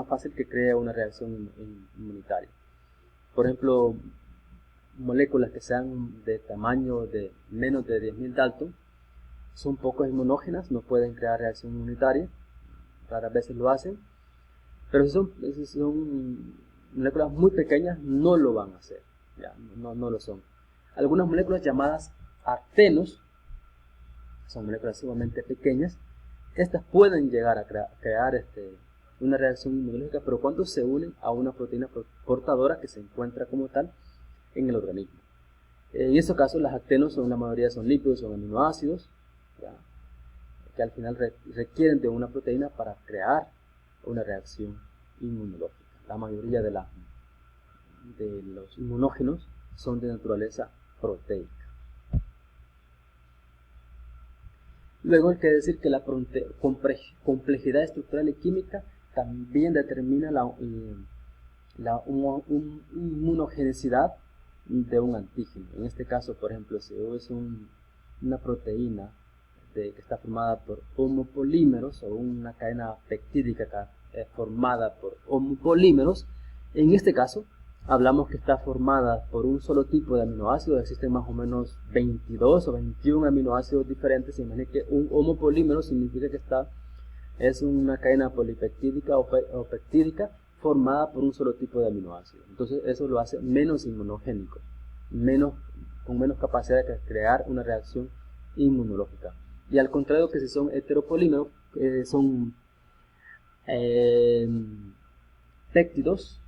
fácil que cree una reacción inmunitaria. Por ejemplo, moléculas que sean de tamaño de menos de 10.000 Dalton son poco inmunógenas, no pueden crear reacción inmunitaria, raras veces lo hacen, pero si son moléculas muy pequeñas no lo van a hacer, ya, no lo son. Algunas moléculas llamadas actenos, son moléculas sumamente pequeñas, estas pueden llegar a crear una reacción inmunológica, pero cuando se unen a una proteína portadora que se encuentra como tal en el organismo. En estos casos las actenos la mayoría son lípidos, son aminoácidos, ¿ya?, que al final requieren de una proteína para crear una reacción inmunológica. La mayoría de los inmunógenos son de naturaleza proteica. Luego hay que decir que la complejidad estructural y química también determina la inmunogenicidad de un antígeno. En este caso, por ejemplo, si es una proteína que está formada por homopolímeros o una cadena peptídica formada por homopolímeros, en este caso hablamos que está formada por un solo tipo de aminoácidos. Existen más o menos 22 o 21 aminoácidos diferentes. Imaginen que un homopolímero significa que es una cadena polipeptídica o peptídica formada por un solo tipo de aminoácidos. Entonces eso lo hace menos inmunogénico, con menos capacidad de crear una reacción inmunológica. Y al contrario que si son heteropolímeros, son péptidos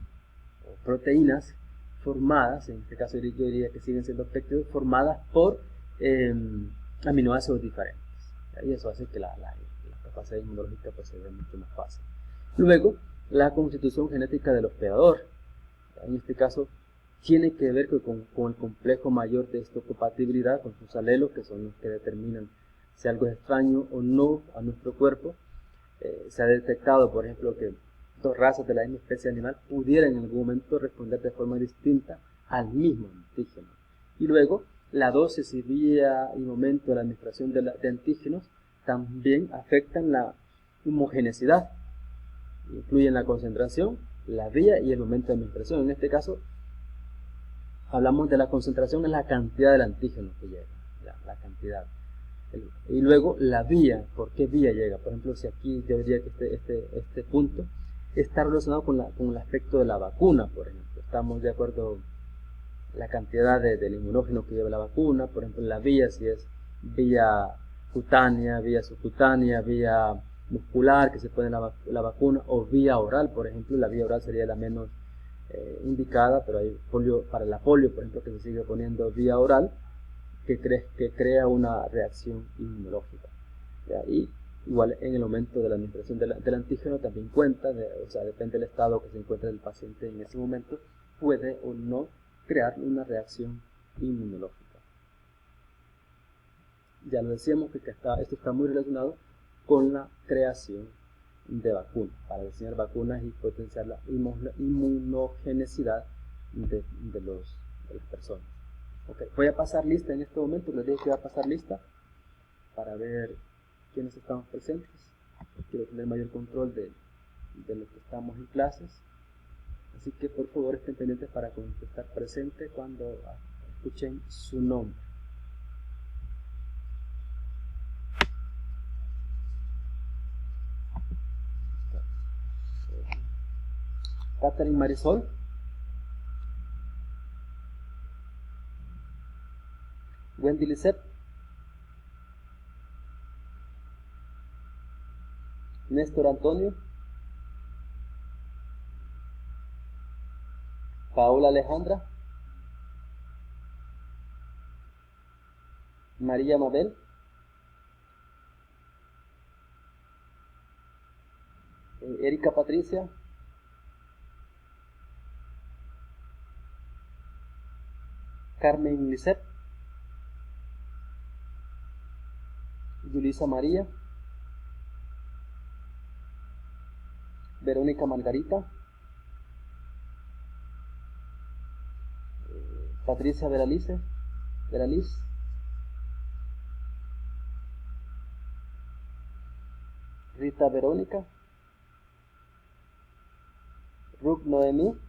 o proteínas formadas, en este caso yo diría que siguen siendo péptidos, formadas por aminoácidos diferentes. Y eso hace que la capacidad inmunológica pues se vea mucho más fácil. Luego, la constitución genética del hospedador. En este caso, tiene que ver con el complejo mayor de histocompatibilidad con sus alelos, que son los que determinan si algo es extraño o no a nuestro cuerpo. Se ha detectado, por ejemplo, que dos razas de la misma especie animal pudieran en algún momento responder de forma distinta al mismo antígeno. Y luego, la dosis y vía y momento de la administración de antígenos también afectan la homogeneidad. Incluyen la concentración, la vía y el momento de administración. En este caso, hablamos de la concentración en la cantidad del antígeno que llega, la cantidad. Y luego la vía, ¿por qué vía llega? Por ejemplo, si aquí yo diría que este punto está relacionado con el aspecto de la vacuna, por ejemplo. Estamos de acuerdo la cantidad del inmunógeno que lleva la vacuna, por ejemplo, la vía, si es vía cutánea, vía subcutánea, vía muscular que se pone la vacuna, o vía oral, por ejemplo. La vía oral sería la menos indicada, pero hay para la polio, por ejemplo, que se sigue poniendo vía oral, que crea una reacción inmunológica. ¿Ya? Y igual en el momento de la administración del antígeno también cuenta, o sea, depende del estado que se encuentra el paciente en ese momento, puede o no crear una reacción inmunológica. Ya lo decíamos que esto está muy relacionado con la creación de vacunas, para diseñar vacunas y potenciar la inmunogenicidad de las personas. Okay. Voy a pasar lista en este momento, les dije que voy a pasar lista para ver quiénes estamos presentes. Quiero tener mayor control de los que estamos en clases, así que por favor estén pendientes para estar presente cuando escuchen su nombre. Catherine Marisol. Wendy Lisette. Néstor Antonio. Paola Alejandra. María Mabel. Erika Patricia, Carmen Lisette, Yulisa María, Verónica Margarita, Patricia Veraliz, Rita Verónica, Ruth Noemí,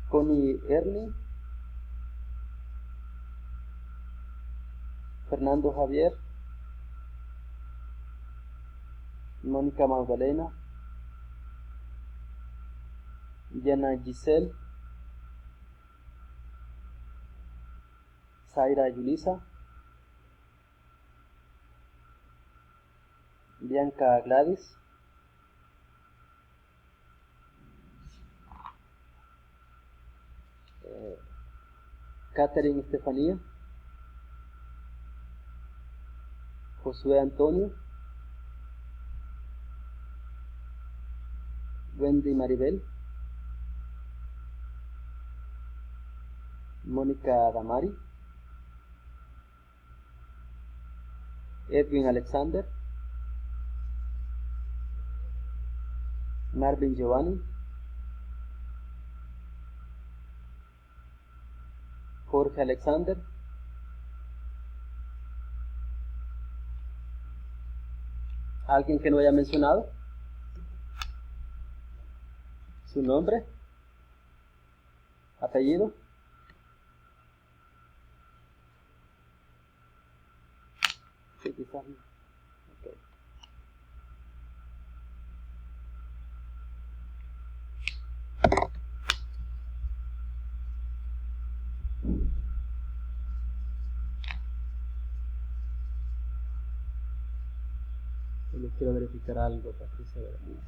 Connie Erling, Fernando Javier, Mónica Magdalena, Diana Giselle, Zaira Yulisa, Bianca Gladys, Catherine Estefanía, Josué Antonio, Wendy Maribel, Mónica Damari, Edwin Alexander, Marvin Giovanni, Jorge Alexander, ¿alguien que no haya mencionado su nombre, apellido? Sí, quizás no. Okay. Solo quiero verificar algo, Patricia Veraliz.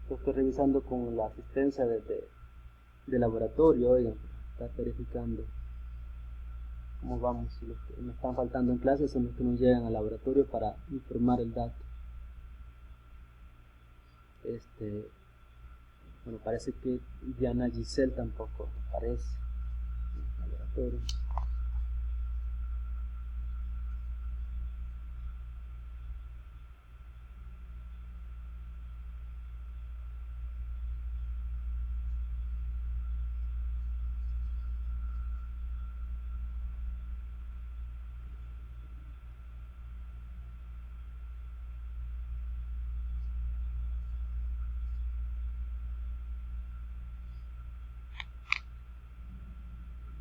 Lo estoy revisando con la asistencia de laboratorio, oigan, está verificando cómo vamos, si los que me están faltando en clases son los que nos llegan al laboratorio para informar el dato. Bueno, parece que Diana Giselle tampoco aparece en el laboratorio.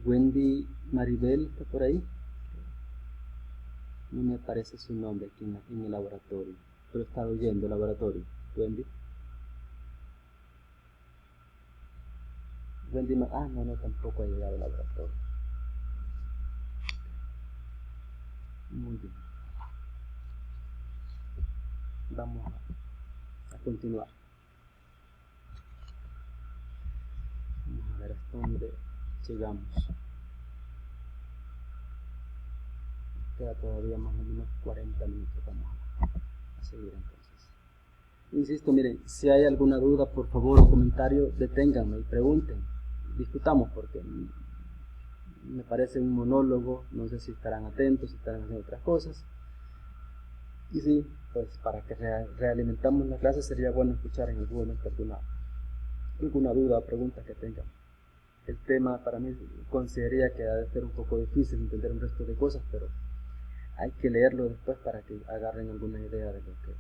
Wendy Maribel está por ahí. No me aparece su nombre aquí en el laboratorio, pero está oyendo el laboratorio. Wendy. No, tampoco ha llegado al laboratorio. Muy bien. Vamos a continuar. Vamos a ver hasta dónde llegamos. Queda todavía más o menos 40 minutos. Vamos a seguir entonces. Insisto, miren, si hay alguna duda, por favor, o comentario, deténganme y pregunten. Discutamos, porque me parece un monólogo. No sé si estarán atentos, si estarán haciendo otras cosas. Y sí, pues para que realimentamos la clase sería bueno escuchar en algún momento alguna duda o pregunta que tengan. El tema para mí consideraría que ha de ser un poco difícil entender un resto de cosas, pero hay que leerlo después para que agarren alguna idea de lo que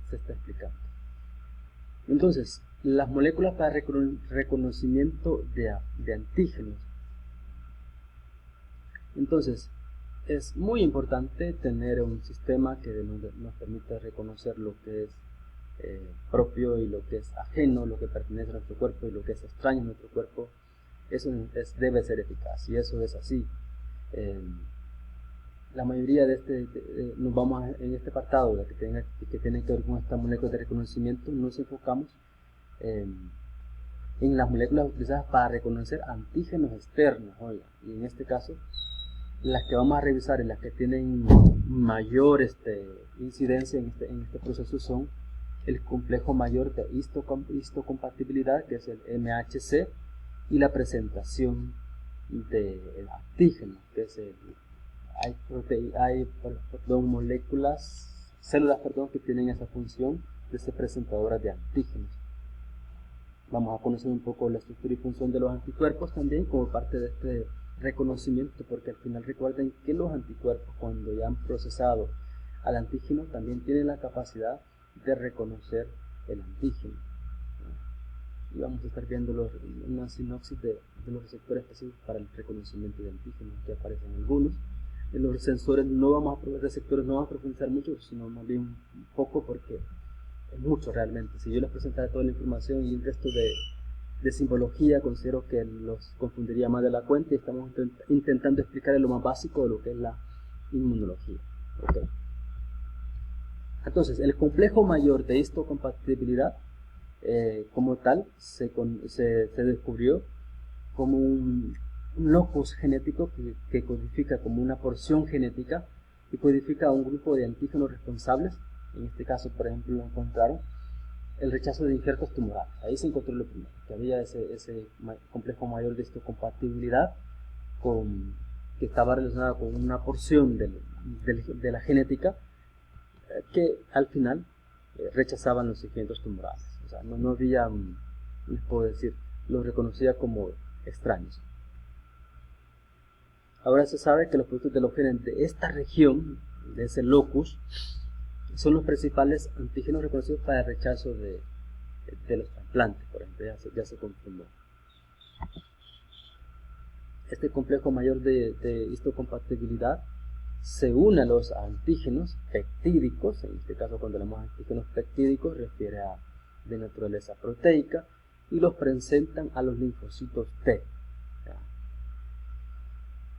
se está explicando. Entonces, las moléculas para reconocimiento de antígenos. Entonces, es muy importante tener un sistema que nos permita reconocer lo que es propio y lo que es ajeno, lo que pertenece a nuestro cuerpo y lo que es extraño a nuestro cuerpo. Eso debe ser eficaz, y eso es así. la mayoría nos vamos en este apartado que tiene que ver con estas moléculas de reconocimiento, nos enfocamos en las moléculas utilizadas para reconocer antígenos externos, oiga, y en este caso las que vamos a revisar y las que tienen mayor incidencia en este proceso son el complejo mayor de histocompatibilidad, que es el MHC, y la presentación del antígeno, que es hay células que tienen esa función de ser presentadoras de antígenos. Vamos a conocer un poco la estructura y función de los anticuerpos también como parte de este reconocimiento, porque al final recuerden que los anticuerpos, cuando ya han procesado al antígeno, también tienen la capacidad de reconocer el antígeno. Y vamos a estar viendo una sinopsis de los receptores específicos para el reconocimiento de antígenos, que aparecen algunos. En los receptores no vamos a profundizar mucho, sino más bien un poco, porque es mucho realmente. Si yo les presentara toda la información y el resto de simbología, considero que los confundiría más de la cuenta, y estamos intentando explicar lo más básico de lo que es la inmunología. ¿Okay? Entonces, el complejo mayor de histocompatibilidad como tal se descubrió como un locus genético que codifica como una porción genética y codifica un grupo de antígenos responsables. En este caso, por ejemplo, lo encontraron el rechazo de injertos tumorales. Ahí se encontró lo primero, que había ese complejo mayor de histocompatibilidad que estaba relacionado con una porción de la genética que al final rechazaban los injertos tumorales. O sea, no había, les puedo decir, los reconocía como extraños. Ahora se sabe que los productos de los genes de esta región, de ese locus, son los principales antígenos reconocidos para el rechazo de los trasplantes, por ejemplo, ya se confirmó. Este complejo mayor de histocompatibilidad se une a los antígenos peptídicos. En este caso, cuando hablamos de antígenos peptídicos, refiere a de naturaleza proteica, y los presentan a los linfocitos T.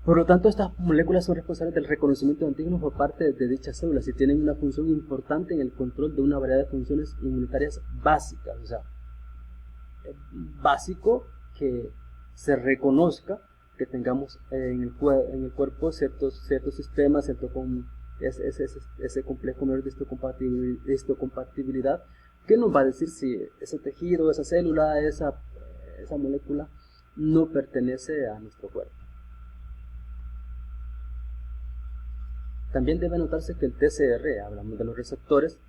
Por lo tanto, estas moléculas son responsables del reconocimiento de antígenos por parte de dichas células y tienen una función importante en el control de una variedad de funciones inmunitarias básicas. O sea, es básico que se reconozca que tengamos en el cuerpo ciertos sistemas, ese complejo mayor de histocompatibilidad, que nos va a decir si ese tejido, esa célula, esa molécula no pertenece a nuestro cuerpo. También debe notarse que el TCR, hablamos de los receptores,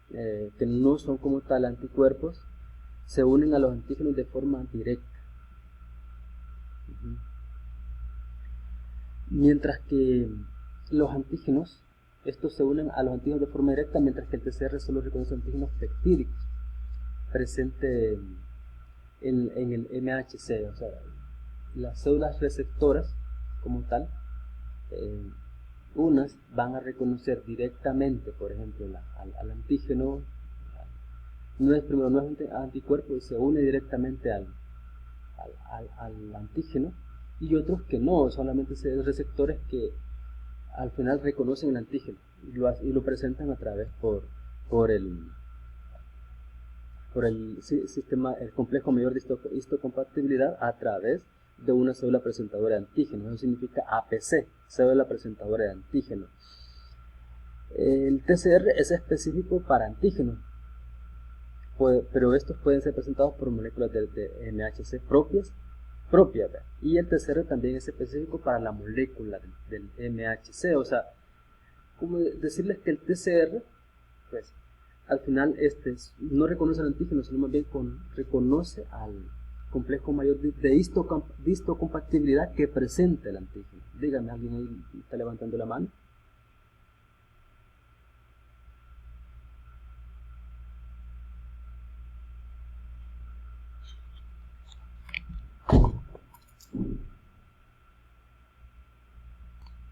que no son como tal anticuerpos, se unen a los antígenos de forma directa. Mientras que los antígenos, estos se unen a los antígenos de forma directa, mientras que el TCR solo reconoce antígenos peptídicos presentes en el MHC. O sea, las células receptoras como tal, unas van a reconocer directamente, por ejemplo, al antígeno, no es un anticuerpo y se une directamente al antígeno, y otros que no, solamente receptores que al final reconocen el antígeno y lo presentan a través por el sistema, el complejo mayor de histocompatibilidad, a través de una célula presentadora de antígenos. Eso significa APC, célula presentadora de antígenos. El TCR es específico para antígenos, pero estos pueden ser presentados por moléculas de MHC propias, y el TCR también es específico para la molécula del MHC. O sea, como decirles que el TCR, pues, al final no reconoce el antígeno, sino más bien reconoce al complejo mayor de histocompatibilidad que presenta el antígeno. Díganme, ¿alguien ahí está levantando la mano?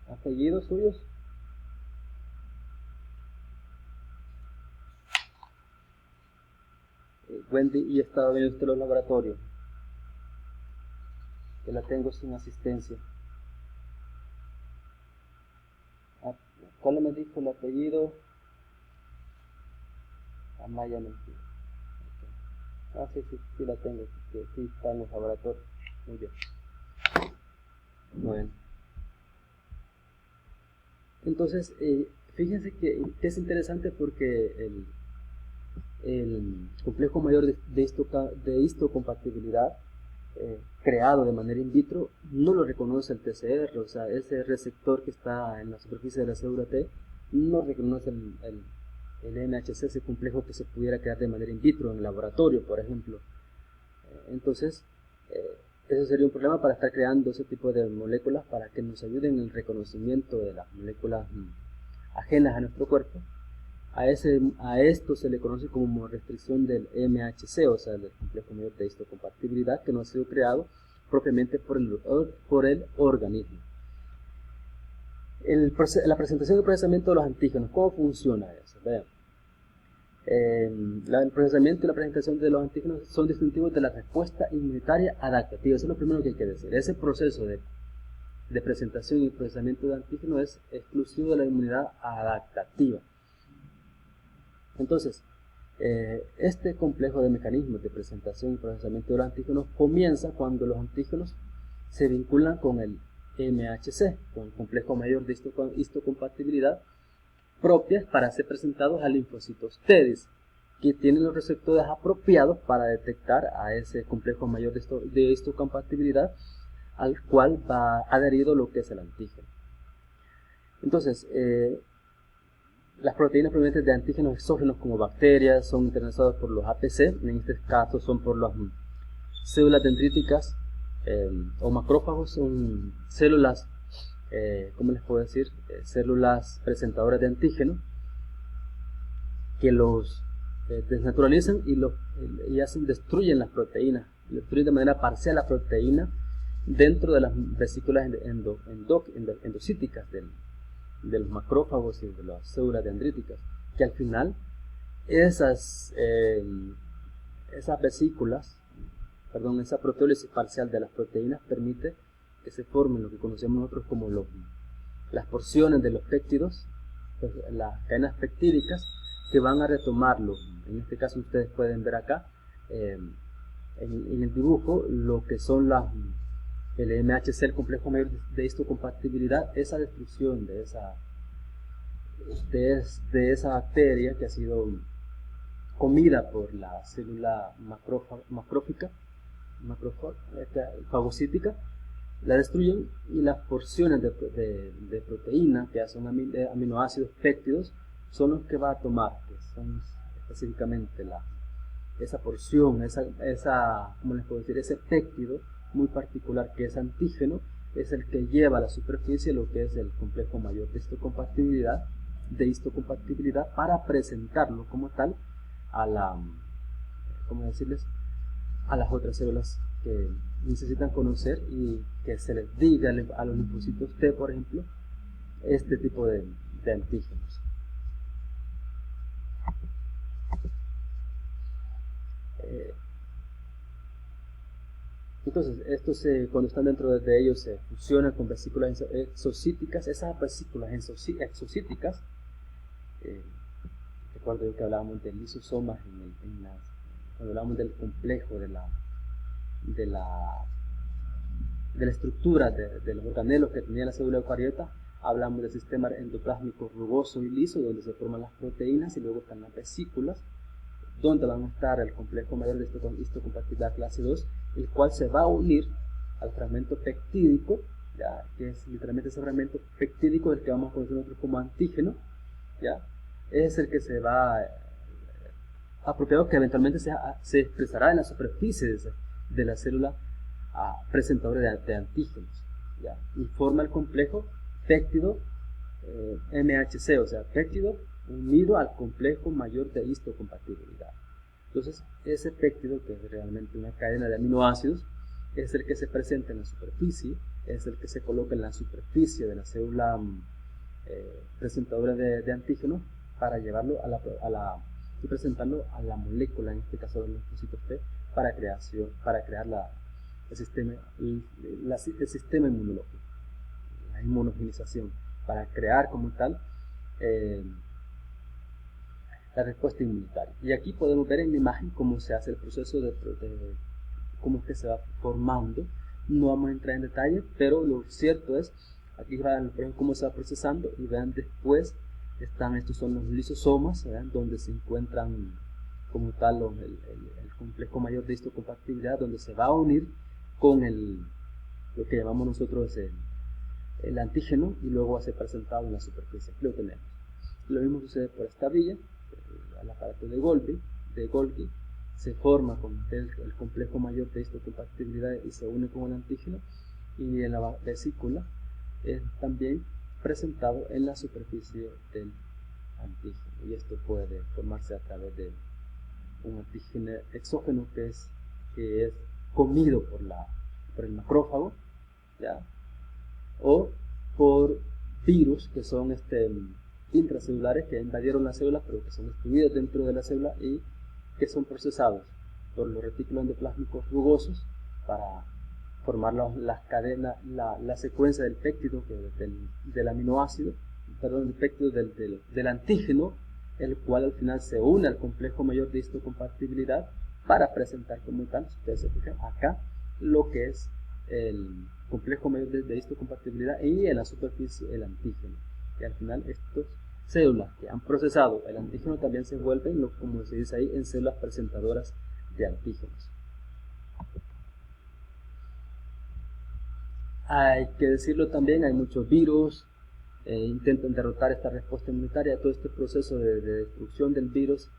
¿Apellidos suyos? Wendy, y estaba viendo usted los laboratorios, que la tengo sin asistencia. ¿Cuál me dijo el apellido? Amaya Mentira. Okay. Sí la tengo, que sí está en los laboratorios. Muy bien. Bueno. Entonces, fíjense que es interesante porque el complejo mayor de histocompatibilidad creado de manera in vitro no lo reconoce el TCR, o sea, ese receptor que está en la superficie de la célula T no reconoce el MHC, ese complejo que se pudiera crear de manera in vitro en el laboratorio, por ejemplo. Entonces, eso sería un problema para estar creando ese tipo de moléculas para que nos ayuden en el reconocimiento de las moléculas ajenas a nuestro cuerpo. A esto se le conoce como restricción del MHC, o sea, del complejo mayor de histocompatibilidad, que no ha sido creado propiamente por el organismo. La presentación y procesamiento de los antígenos, ¿cómo funciona eso? Vean. El procesamiento y la presentación de los antígenos son distintivos de la respuesta inmunitaria adaptativa. Eso es lo primero que hay que decir. Ese proceso de presentación y procesamiento de antígenos es exclusivo de la inmunidad adaptativa. Entonces, este complejo de mecanismos de presentación y procesamiento de los antígenos comienza cuando los antígenos se vinculan con el MHC, con el complejo mayor de histocompatibilidad, propias para ser presentados a linfocitos T, que tienen los receptores apropiados para detectar a ese complejo mayor de histocompatibilidad al cual va adherido lo que es el antígeno. Entonces, las proteínas provenientes de antígenos exógenos como bacterias son internalizadas por los APC, en este caso son por las células dendríticas o macrófagos, son células, ¿cómo les puedo decir? Células presentadoras de antígeno que los desnaturalizan y destruyen las proteínas, destruyen de manera parcial la proteína dentro de las vesículas endocíticas de los macrófagos y de las células dendríticas, que al final esas vesículas, esa proteólisis parcial de las proteínas permite que se formen lo que conocemos nosotros como las porciones de los péptidos, las cadenas peptídicas, que van a retomarlo. En este caso ustedes pueden ver acá en el dibujo lo que son el MHC, el complejo mayor de histocompatibilidad, esa destrucción de esa bacteria que ha sido comida por la célula fagocítica, la destruyen y las porciones de proteína, que son aminoácidos péptidos, son los que va a tomar, que son específicamente esa porción, ¿cómo les puedo decir? Ese péptido muy particular que es antígeno, es el que lleva a la superficie lo que es el complejo mayor de histocompatibilidad para presentarlo como tal a las otras células que necesitan conocer y que se les diga a los linfocitos T, por ejemplo, este tipo de antígenos. Entonces, estos cuando están dentro de ellos se fusionan con vesículas exocíticas. Esas vesículas exocíticas, recuerdo yo que hablábamos de lisosomas cuando hablábamos del complejo de la estructura de los organelos que tenía la célula eucariota, hablamos del sistema endoplásmico rugoso y liso, donde se forman las proteínas, y luego están las vesículas, donde van a estar el complejo mayor de histocompatibilidad clase 2, el cual se va a unir al fragmento peptídico, ¿ya? Que es literalmente ese fragmento peptídico del que vamos a conocer nosotros como antígeno, ¿ya? Es el que se va apropiado, que eventualmente se expresará en la superficie de la célula presentadora de antígenos, ¿ya? Y forma el complejo péptido MHC, o sea, péptido unido al complejo mayor de histocompatibilidad. Entonces, ese péptido, que es realmente una cadena de aminoácidos, es el que se presenta en la superficie, es el que se coloca en la superficie de la célula presentadora de antígenos para llevarlo y presentarlo a la molécula, en este caso de los linfocitos T, para crear el sistema inmunológico, la inmunogenización, para crear como tal la respuesta inmunitaria. Y aquí podemos ver en la imagen cómo se hace el proceso de cómo es que se va formando. No vamos a entrar en detalle, pero lo cierto es, aquí van cómo se va procesando, y vean después, estos son los lisosomas, ¿verdad? Donde se encuentran como tal el complejo mayor de histocompatibilidad, donde se va a unir con lo que llamamos nosotros el antígeno, y luego va a ser presentado en la superficie. Aquí lo tenemos. Lo mismo sucede por esta vía, el aparato de Golgi, se forma con el complejo mayor de histocompatibilidad y se une con el antígeno, y en la vesícula es también presentado en la superficie del antígeno, y esto puede formarse a través de un antígeno exógeno que es comido por el macrófago, ¿ya? O por virus que son intracelulares que invadieron la célula, pero que son distribuidos dentro de la célula y que son procesados por los retículos endoplásmicos rugosos para formar las cadenas, la secuencia del péptido, del aminoácido, perdón, del péptido del antígeno, el cual al final se une al complejo mayor de histocompatibilidad para presentar como tal, si ustedes se fijan acá, lo que es el complejo mayor de histocompatibilidad y en la superficie el antígeno. Y al final estas células que han procesado el antígeno también se vuelven, como se dice ahí, en células presentadoras de antígenos. Hay que decirlo también, hay muchos virus, intentan derrotar esta respuesta inmunitaria, todo este proceso de destrucción del virus,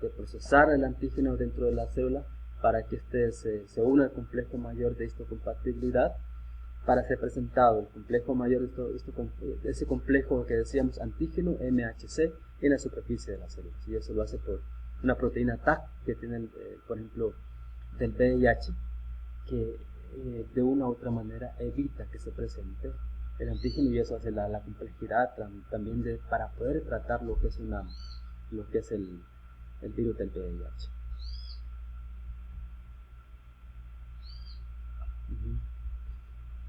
de procesar el antígeno dentro de la célula para que se una al complejo mayor de histocompatibilidad, para ser presentado el complejo mayor de ese complejo que decíamos antígeno MHC en la superficie de las células, y eso lo hace por una proteína TAC que tiene, por ejemplo, del VIH, que de una u otra manera evita que se presente el antígeno, y eso hace la complejidad también para poder tratar lo que es el virus del VIH.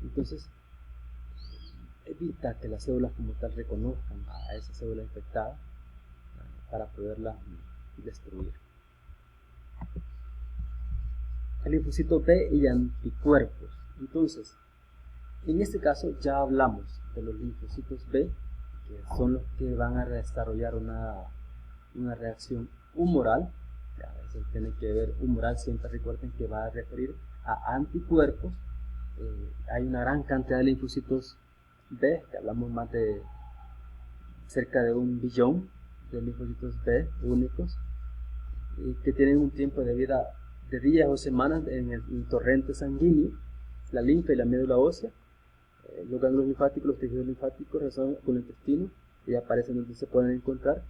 Entonces, evita que las células como tal reconozcan a esa célula infectada para poderla destruir. El linfocito B y anticuerpos. Entonces, en este caso ya hablamos de los linfocitos B, que son los que van a desarrollar una reacción humoral. Eso tiene que ver, humoral siempre recuerden que va a referir a anticuerpos. Hay una gran cantidad de linfocitos B, que hablamos más de cerca de 1 billón de linfocitos B únicos, que tienen un tiempo de vida de días o semanas en el torrente sanguíneo, la linfa y la médula ósea, los ganglios linfáticos, los tejidos linfáticos relacionados con el intestino, y aparecen donde se pueden encontrar.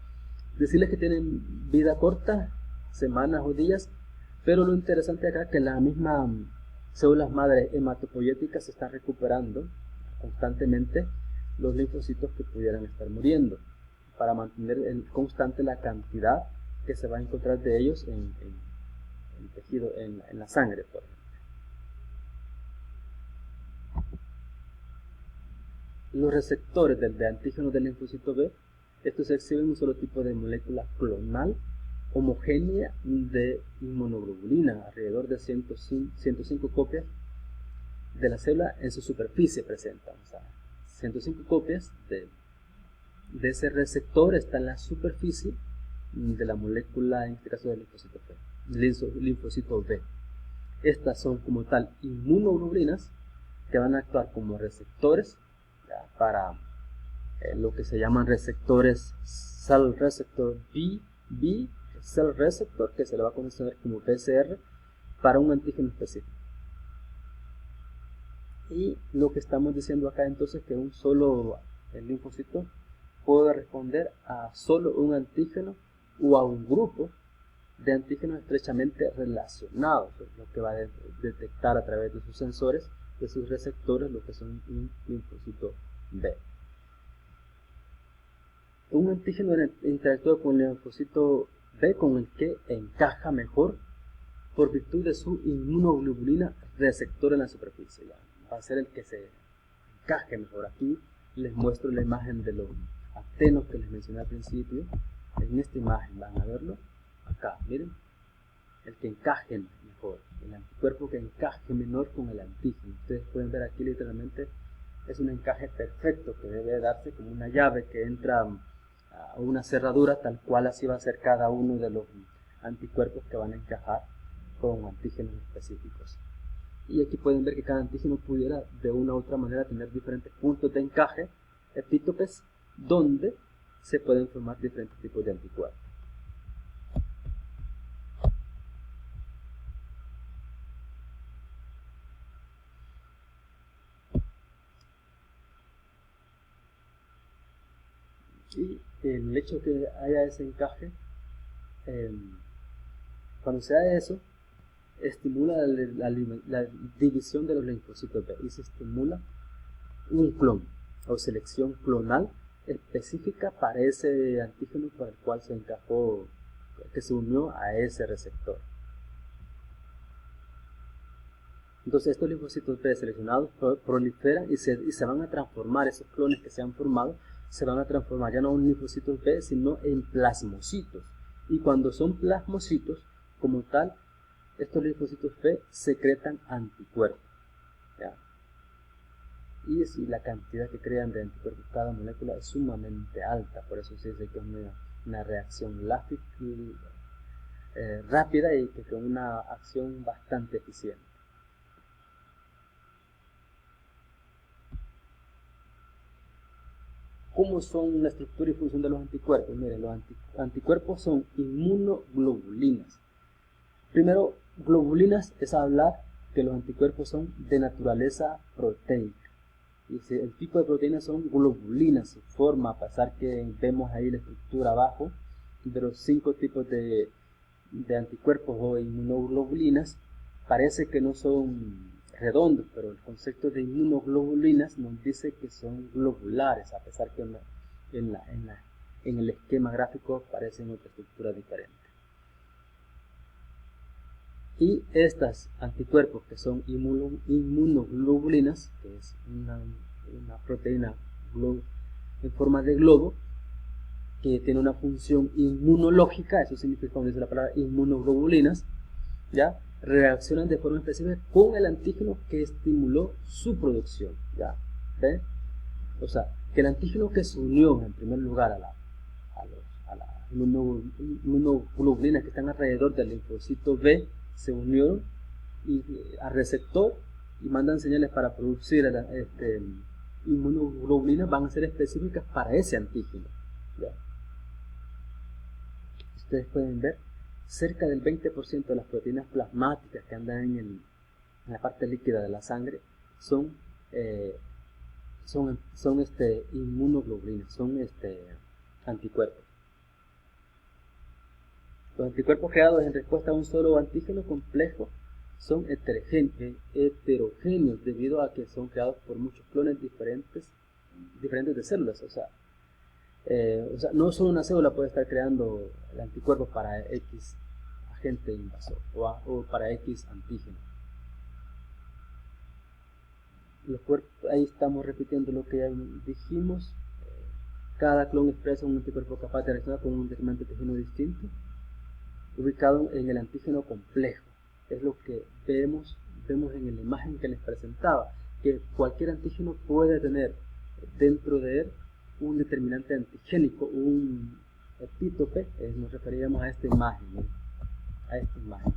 Decirles que tienen vida corta, semanas o días, pero lo interesante acá es que las mismas células madres hematopoyéticas se están recuperando constantemente los linfocitos que pudieran estar muriendo, para mantener constante la cantidad que se va a encontrar de ellos en el tejido, en la sangre, por ejemplo. Los receptores de antígenos del linfocito B, estos exhiben un solo tipo de molécula clonal homogénea de inmunoglobulina, alrededor de 105 copias de la célula en su superficie presentan. O sea, 105 copias de ese receptor está en la superficie de la molécula, en este caso del linfocito B. Estas son como tal inmunoglobulinas que van a actuar como receptores para lo que se llaman receptores cell receptor B cell receptor, que se le va a conocer como PCR, para un antígeno específico. Y lo que estamos diciendo acá entonces es que el linfocito puede responder a solo un antígeno o a un grupo de antígenos estrechamente relacionados, lo que va a detectar a través de sus sensores, de sus receptores, lo que son un linfocito B. Un antígeno interactúa con el linfocito B con el que encaja mejor por virtud de su inmunoglobulina receptor en la superficie. Va a ser el que se encaje mejor. Aquí les muestro la imagen de los tenos que les mencioné al principio, en esta imagen van a verlo, acá, miren, el que encaje mejor, el anticuerpo que encaje menor con el antígeno. Ustedes pueden ver aquí literalmente es un encaje perfecto que debe darse como una llave que entra a una cerradura, tal cual así va a ser cada uno de los anticuerpos que van a encajar con antígenos específicos. Y aquí pueden ver que cada antígeno pudiera de una u otra manera tener diferentes puntos de encaje, epítopes, donde se pueden formar diferentes tipos de anticuerpos. Y el hecho de que haya ese encaje, cuando se da eso, estimula la división de los linfocitos B y se estimula un clon o selección clonal específica para ese antígeno para el cual se encajó, que se unió a ese receptor. Entonces estos linfocitos B seleccionados proliferan y se van a transformar, esos clones que se han formado, se van a transformar ya no en linfocitos B, sino en plasmocitos. Y cuando son plasmocitos, como tal, estos linfocitos B secretan anticuerpos. ¿Ya? Y si la cantidad que crean de anticuerpos cada molécula es sumamente alta, por eso se dice que es una reacción rápida y que con una acción bastante eficiente. ¿Cómo son la estructura y función de los anticuerpos? Miren, los anticuerpos son inmunoglobulinas. Primero, globulinas es hablar que los anticuerpos son de naturaleza proteica. Y el tipo de proteínas son globulinas, su forma, a pesar que vemos ahí la estructura abajo de los 5 tipos de anticuerpos o inmunoglobulinas, parece que no son redondos, pero el concepto de inmunoglobulinas nos dice que son globulares, a pesar que en el esquema gráfico parecen otra estructura diferente. Y estas anticuerpos que son inmunoglobulinas, que es una proteína en forma de globo, que tiene una función inmunológica, eso significa cuando dice la palabra inmunoglobulinas, ¿ya? Reaccionan de forma específica con el antígeno que estimuló su producción, ¿ya? ¿Ve? O sea, que el antígeno que se unió en primer lugar a las inmunoglobulinas que están alrededor del linfocito B se unieron al receptor y mandan señales para producir inmunoglobulinas, van a ser específicas para ese antígeno, ¿ya? Ustedes pueden ver cerca del 20% de las proteínas plasmáticas que andan en la parte líquida de la sangre son inmunoglobulinas, son anticuerpos. Los anticuerpos creados en respuesta a un solo antígeno complejo son heterogéneos debido a que son creados por muchos clones diferentes de células. O sea, no solo una célula puede estar creando el anticuerpo para X agente invasor o para X antígeno. Ahí estamos repitiendo lo que ya dijimos. Cada clon expresa un anticuerpo capaz de reaccionar con un determinante antígeno distinto, ubicado en el antígeno complejo. Es lo que vemos en la imagen que les presentaba, que cualquier antígeno puede tener dentro de él un determinante antigénico, un epítope. Nos referíamos a esta imagen, ¿no?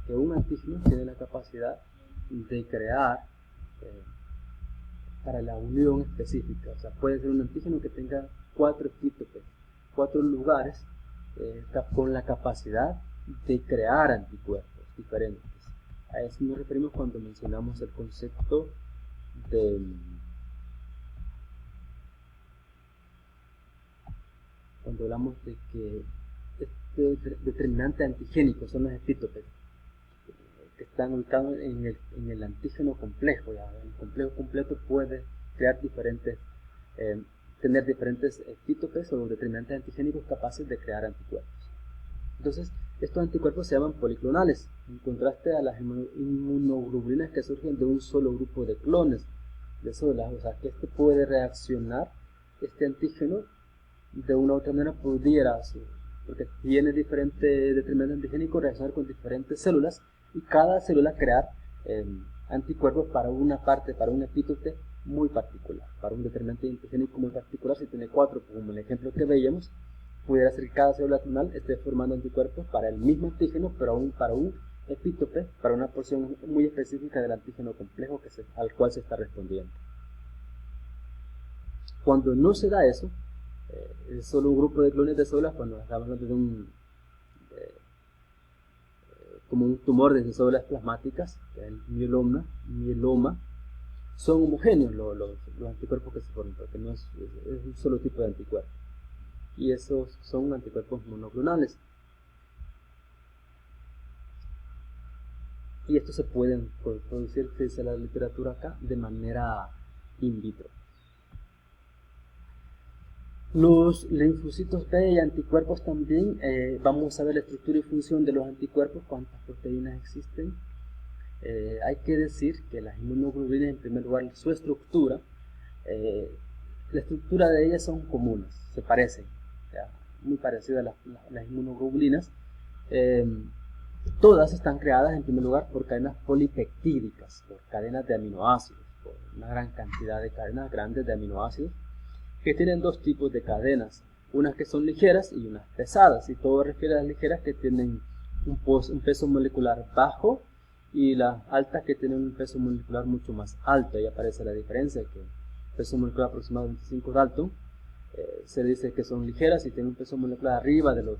Que un antígeno tiene la capacidad de crear para la unión específica. O sea, puede ser un antígeno que tenga 4 epítopes, 4 lugares con la capacidad de crear anticuerpos diferentes. A eso nos referimos cuando mencionamos el concepto cuando hablamos de que este determinante antigénico son los epítopes que están ubicados en el antígeno complejo. ¿Ya? El complejo completo puede crear tener diferentes epítopes o determinantes antigénicos capaces de crear anticuerpos. Entonces, estos anticuerpos se llaman policlonales, en contraste a las inmunoglobulinas que surgen de un solo grupo de clones de células. O sea, que puede reaccionar, este antígeno de una u otra manera pudiera, porque tiene diferente determinante antigénico, reaccionar con diferentes células y cada célula crear anticuerpos para una parte, para un epítope muy particular, para un determinante antigénico muy particular. Si tiene 4, como el ejemplo que veíamos, pudiera ser que cada célula tonal esté formando anticuerpos para el mismo antígeno, pero aún para un epítope, para una porción muy específica del antígeno complejo al cual se está respondiendo. Cuando no se da eso, es solo un grupo de clones de células, cuando estamos hablando de como un tumor de células plasmáticas, el mieloma, son homogéneos los anticuerpos que se forman, porque no es un solo tipo de anticuerpo. Y esos son anticuerpos monoclonales. Y estos se pueden producir, dice la literatura acá, de manera in vitro. Los linfocitos B y anticuerpos también, vamos a ver la estructura y función de los anticuerpos, cuántas proteínas existen. Hay que decir que las inmunoglobulinas, en primer lugar, su estructura, la estructura de ellas son comunes, se parecen, muy parecidas a las inmunoglobulinas. Todas están creadas en primer lugar por cadenas polipeptídicas, por cadenas de aminoácidos, por una gran cantidad de cadenas grandes de aminoácidos, que tienen dos tipos de cadenas, unas que son ligeras y unas pesadas, y todo refiere a las ligeras que tienen un peso molecular bajo y las altas que tienen un peso molecular mucho más alto. Ahí aparece la diferencia, que el peso molecular aproximado de 25 Dalton, se dice que son ligeras y tienen un peso molecular arriba de los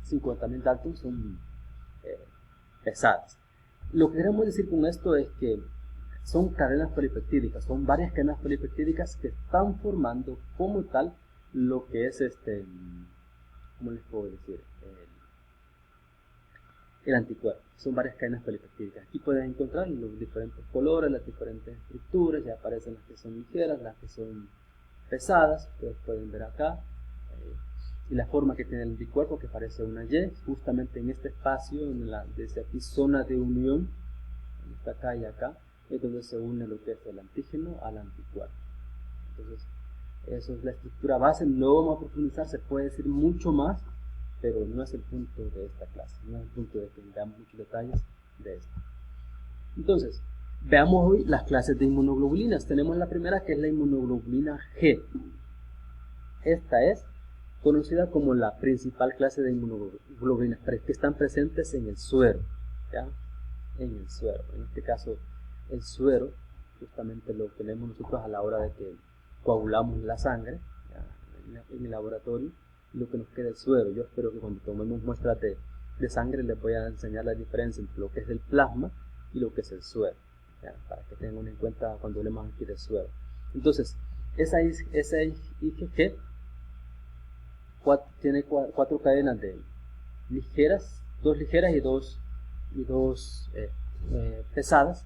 50.000 Dalton, son pesadas. Lo que queremos decir con esto es que son cadenas polipeptídicas, son varias cadenas polipeptídicas que están formando como tal lo que es ¿cómo les puedo decir? El anticuerpo. Son varias cadenas polipeptídicas. Aquí pueden encontrar los diferentes colores, las diferentes estructuras, ya aparecen las que son ligeras, las que son pesadas, ustedes pueden ver acá, y la forma que tiene el anticuerpo, que parece una Y, justamente en este espacio, desde aquí zona de unión, en esta acá y acá, es donde se une lo que es el antígeno al anticuerpo. Entonces, eso es la estructura base. No vamos a profundizar, se puede decir mucho más, pero no es el punto de esta clase, no es el punto de que veamos muchos detalles de esto. Entonces, veamos hoy las clases de inmunoglobulinas. Tenemos la primera, que es la inmunoglobulina G. Esta es conocida como la principal clase de inmunoglobulinas, que están presentes en el suero, ¿ya? En el suero, en este caso el suero, justamente lo tenemos nosotros a la hora de que coagulamos la sangre, ¿ya? En el laboratorio, lo que nos queda el suero. Yo espero que cuando tomemos muestras de sangre les voy a enseñar la diferencia entre lo que es el plasma y lo que es el suero, ¿ya? Para que tengan en cuenta cuando hablemos aquí del suero. Entonces, esa IgG tiene cuatro cadenas de ligeras, dos ligeras y dos pesadas.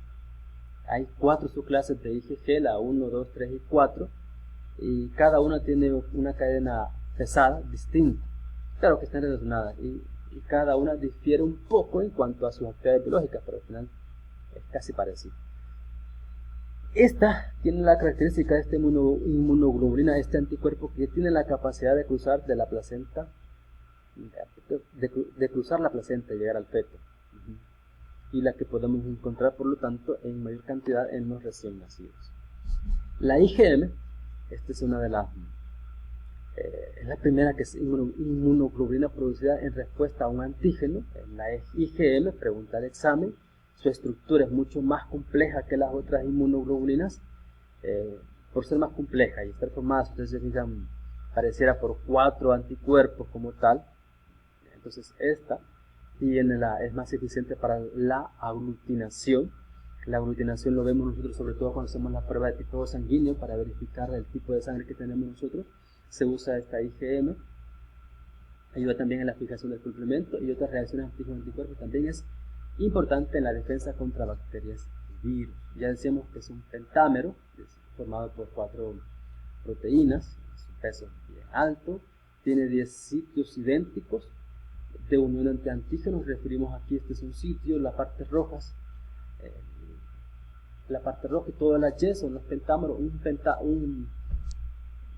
Hay 4 subclases de IgG, la 1, 2, 3 y 4, y cada una tiene una cadena pesada distinta, claro que están relacionadas, y cada una difiere un poco en cuanto a sus actividades biológicas, pero al final es casi parecido. Esta tiene la característica de esta inmunoglobulina, este anticuerpo, que tiene la capacidad de cruzar de la placenta, de cruzar la placenta y llegar al feto, y la que podemos encontrar por lo tanto en mayor cantidad en los recién nacidos. La IgM, esta es una de las es la primera que es inmunoglobulina producida en respuesta a un antígeno. La IgM, pregunta el examen, su estructura es mucho más compleja que las otras inmunoglobulinas, por ser más compleja y estar formada, si ustedes se fijan, pareciera por 4 anticuerpos como tal. Entonces esta es más eficiente para la aglutinación. La aglutinación lo vemos nosotros sobre todo cuando hacemos la prueba de tipo sanguíneo para verificar el tipo de sangre que tenemos nosotros. Se usa esta IgM, ayuda también en la fijación del complemento y otras reacciones antígeno-anticuerpos. También es importante en la defensa contra bacterias y virus. Ya decíamos que es un pentámero formado por 4 proteínas, su peso bien alto, tiene 10 sitios idénticos de unión entre antígenos. Referimos aquí, este es un sitio, la parte roja y todas las Y son los pentámeros,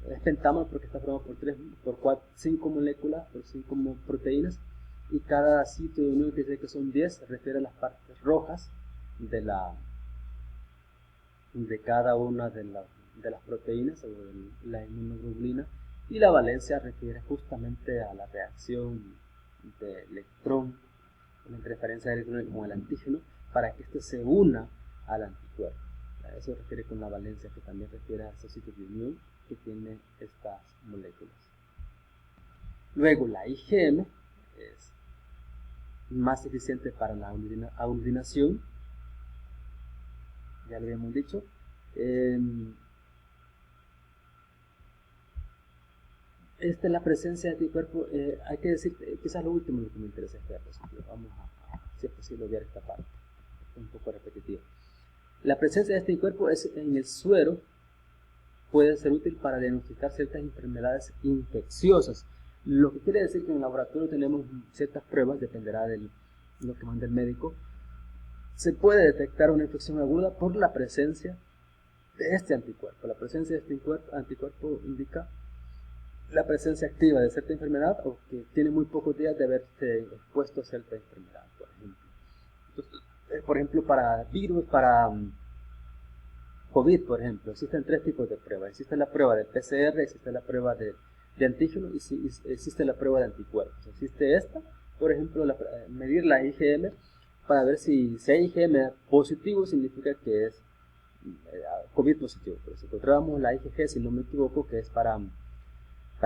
es pentámero porque está formado por 5 moléculas, por 5 proteínas, y cada sitio de unión que dice que son 10 se refiere a las partes rojas de cada una de las proteínas o de la inmunoglobulina, y la valencia refiere justamente a la reacción de electrón, la interferencia de electrones con el antígeno, para que éste se una al anticuerpo. Eso se refiere con la valencia, que también refiere a esos sitios de unión que tienen estas moléculas. Luego la IgM es más eficiente para la aglutinación, ya lo habíamos dicho. Esta es la presencia de anticuerpos. Hay que decir, quizás lo último lo que me interesa es diapositiva. Vamos a, si es posible, obviar esta parte, es un poco repetitiva. La presencia de este anticuerpo en el suero puede ser útil para diagnosticar ciertas enfermedades infecciosas, lo que quiere decir que en el laboratorio tenemos ciertas pruebas, dependerá de lo que mande el médico. Se puede detectar una infección aguda por la presencia de este anticuerpo. La presencia de este anticuerpo indica la presencia activa de cierta enfermedad, o que tiene muy pocos días de haberse expuesto a cierta enfermedad, por ejemplo. Entonces, por ejemplo, para virus, para COVID, por ejemplo, existen 3 tipos de pruebas. Existe la prueba de PCR, existe la prueba de antígeno y existe la prueba de anticuerpos. Existe esta, por ejemplo, medir la IgM para ver si hay IgM positivo, significa que es COVID positivo. Pero si encontramos la IgG, si no me equivoco, que es para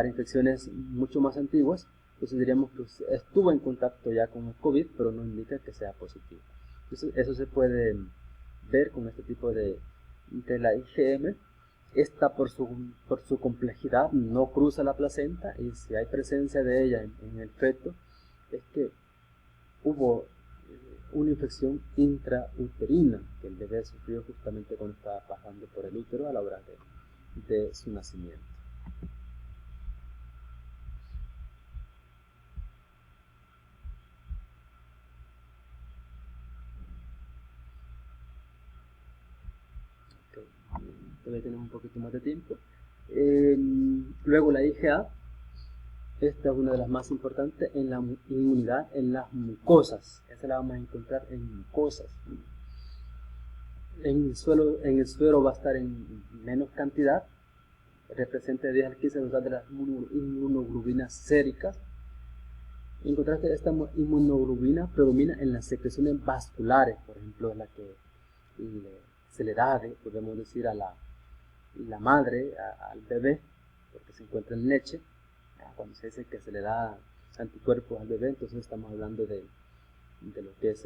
infecciones mucho más antiguas, entonces diríamos que estuvo en contacto ya con el COVID, pero no indica que sea positivo. Entonces eso se puede ver con este tipo de la IgM. Esta por su complejidad no cruza la placenta, y si hay presencia de ella en el feto, es que hubo una infección intrauterina que el bebé sufrió justamente cuando estaba pasando por el útero a la hora de su nacimiento. Todavía tenemos un poquito más de tiempo. Luego la IgA, esta es una de las más importantes en la inmunidad en las mucosas. Esta la vamos a encontrar en mucosas. En el suero va a estar en menos cantidad, representa 10 al 15 de las inmunoglobulinas séricas. En contraste, esta inmunoglobulina predomina en las secreciones vasculares, por ejemplo, la que se le da, podemos decir, a la madre, al bebé, porque se encuentra en leche. Cuando se dice que se le da anticuerpos al bebé, entonces estamos hablando de lo que es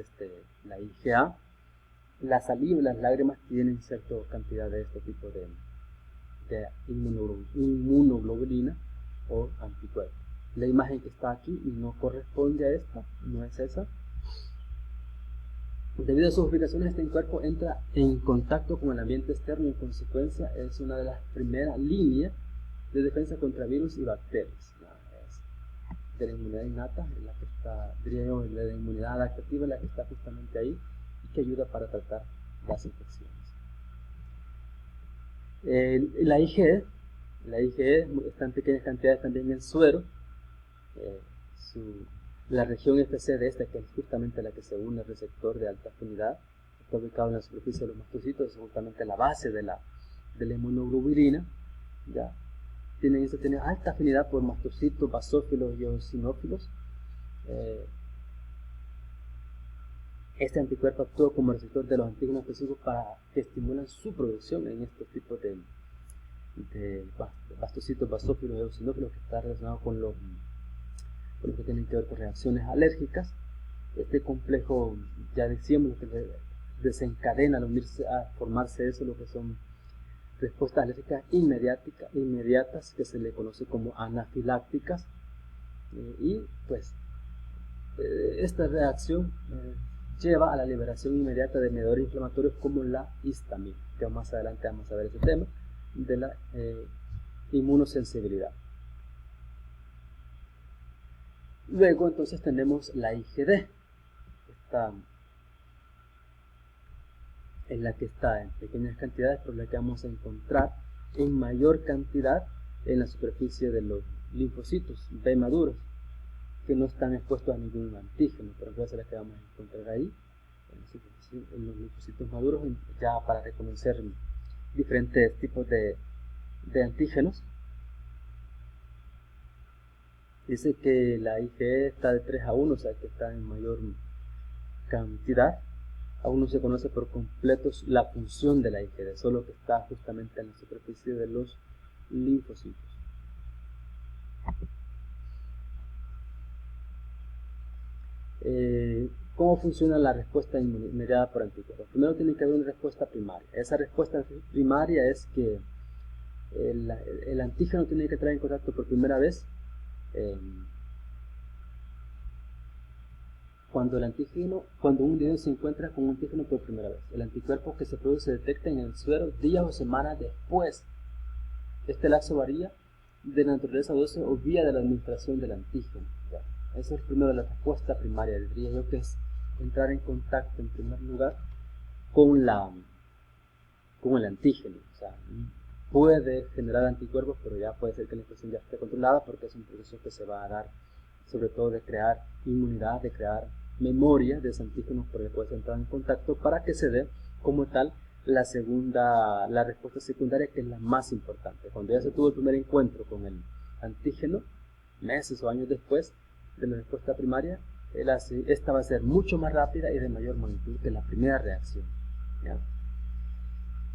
la IgA. La saliva y las lágrimas tienen cierta cantidad de este tipo de inmunoglobulina o anticuerpos. La imagen que está aquí no corresponde a esta, no es esa. Debido a sus ubicaciones, este anticuerpo entra en contacto con el ambiente externo y en consecuencia es una de las primeras líneas de defensa contra virus y bacterias. De la inmunidad innata, en la que está, diría yo, de la inmunidad adaptativa, en la que está justamente ahí y que ayuda para tratar las infecciones. La IgE está en pequeñas cantidades también en el suero. La región FC de esta, que es justamente la que se une al receptor de alta afinidad, está ubicado en la superficie de los mastocitos, es justamente la base de la inmunoglobulina. ¿Ya? Tiene alta afinidad por mastocitos, basófilos y eosinófilos. Este anticuerpo actúa como receptor de los antígenos específicos para que estimulan su producción en estos tipos de mastocitos, basófilos y eosinófilos, que está relacionado con lo que tienen que ver con reacciones alérgicas. Este complejo, ya decíamos, lo que desencadena al unirse a formarse eso, lo que son respuestas alérgicas inmediatas, que se le conoce como anafilácticas, y pues esta reacción lleva a la liberación inmediata de mediadores inflamatorios como la histamina, que más adelante vamos a ver ese tema de la inmunosensibilidad. Luego entonces tenemos la IgD, en la que está en pequeñas cantidades, pero la que vamos a encontrar en mayor cantidad en la superficie de los linfocitos B maduros, que no están expuestos a ningún antígeno, pero entonces la que vamos a encontrar ahí, en los linfocitos maduros, ya para reconocer diferentes tipos de antígenos. Dice que la IgE está de 3 a 1, o sea que está en mayor cantidad. Aún no se conoce por completo la función de la IgD, solo que está justamente en la superficie de los linfocitos. ¿Cómo funciona la respuesta mediada por anticuerpos? Primero tiene que haber una respuesta primaria. Esa respuesta primaria es que el antígeno tiene que entrar en contacto por primera vez cuando un individuo se encuentra con un antígeno por primera vez. El anticuerpo que se produce se detecta en el suero días o semanas después. Este lapso varía de naturaleza ósea o vía de la administración del antígeno. Esa es primero la respuesta primaria, diría yo, que es entrar en contacto en primer lugar con el antígeno. O sea, puede generar anticuerpos, pero ya puede ser que la infección ya esté controlada, porque es un proceso que se va a dar sobre todo de crear inmunidad, de crear memoria de ese antígeno por el que puede entrar en contacto, para que se dé como tal la respuesta secundaria, que es la más importante. Cuando ya se tuvo el primer encuentro con el antígeno, meses o años después de la respuesta primaria, esta va a ser mucho más rápida y de mayor magnitud que la primera reacción, ¿ya?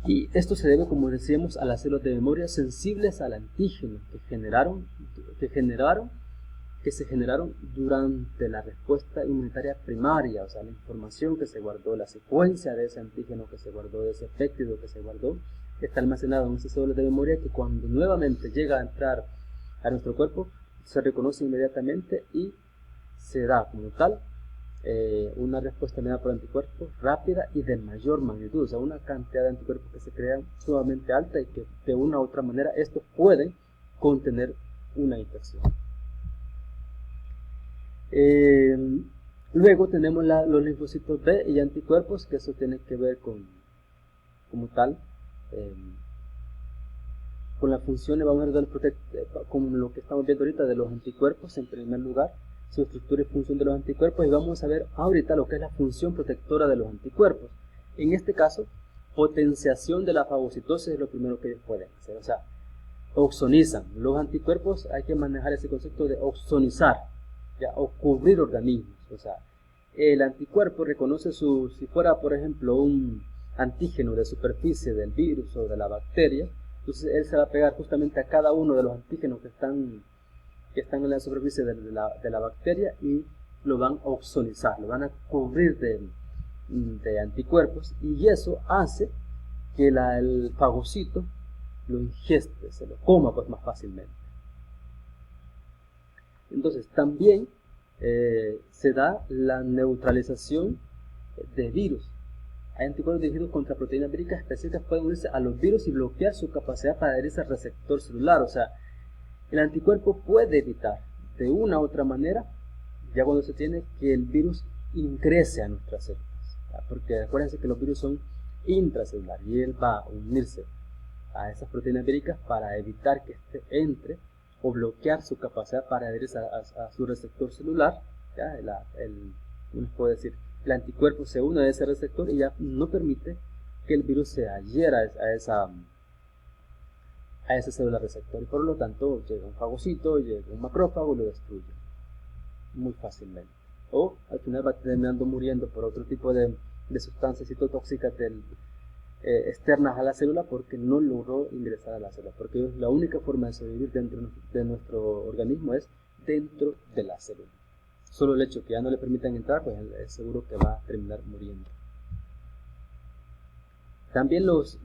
Y esto se debe, como decíamos, a las células de memoria sensibles al antígeno que se generaron durante la respuesta inmunitaria primaria, o sea, la información que se guardó, la secuencia de ese antígeno que se guardó, de ese péptido que se guardó, está almacenado en esas células de memoria, que cuando nuevamente llega a entrar a nuestro cuerpo, se reconoce inmediatamente y se da como tal una respuesta mediada por anticuerpos rápida y de mayor magnitud, o sea, una cantidad de anticuerpos que se crean sumamente alta y que de una u otra manera estos pueden contener una infección. Luego tenemos los linfocitos B y anticuerpos, que eso tiene que ver con las funciones, vamos a ver, con lo que estamos viendo ahorita de los anticuerpos. En primer lugar, su estructura y función de los anticuerpos, y vamos a ver ahorita lo que es la función protectora de los anticuerpos. En este caso, potenciación de la fagocitosis es lo primero que ellos pueden hacer, o sea, oxonizan. Los anticuerpos, hay que manejar ese concepto de oxonizar, ¿ya? O cubrir organismos. O sea, el anticuerpo reconoce si fuera, por ejemplo, un antígeno de superficie del virus o de la bacteria, entonces él se va a pegar justamente a cada uno de los antígenos que están en la superficie de la bacteria, y lo van a oxonizar, lo van a cubrir de anticuerpos, y eso hace que el fagocito lo ingeste, se lo coma pues más fácilmente. Entonces también se da la neutralización de virus. Hay anticuerpos dirigidos contra proteínas víricas específicas que pueden unirse a los virus y bloquear su capacidad para adherirse al receptor celular. O sea, el anticuerpo puede evitar de una u otra manera, ya cuando se tiene, que el virus ingrese a nuestras células, ¿ya? Porque acuérdense que los virus son intracelulares y él va a unirse a esas proteínas víricas para evitar que éste entre o bloquear su capacidad para adherirse a su receptor celular, ¿ya? Uno puede decir, el anticuerpo se une a ese receptor y ya no permite que el virus se adhiera a esa célula receptor, y por lo tanto llega un fagocito, llega un macrófago y lo destruye muy fácilmente, o al final va terminando muriendo por otro tipo de sustancias citotóxicas externas a la célula, porque no logró ingresar a la célula, porque la única forma de sobrevivir dentro de nuestro organismo es dentro de la célula. Solo el hecho que ya no le permitan entrar, pues es seguro que va a terminar muriendo. También los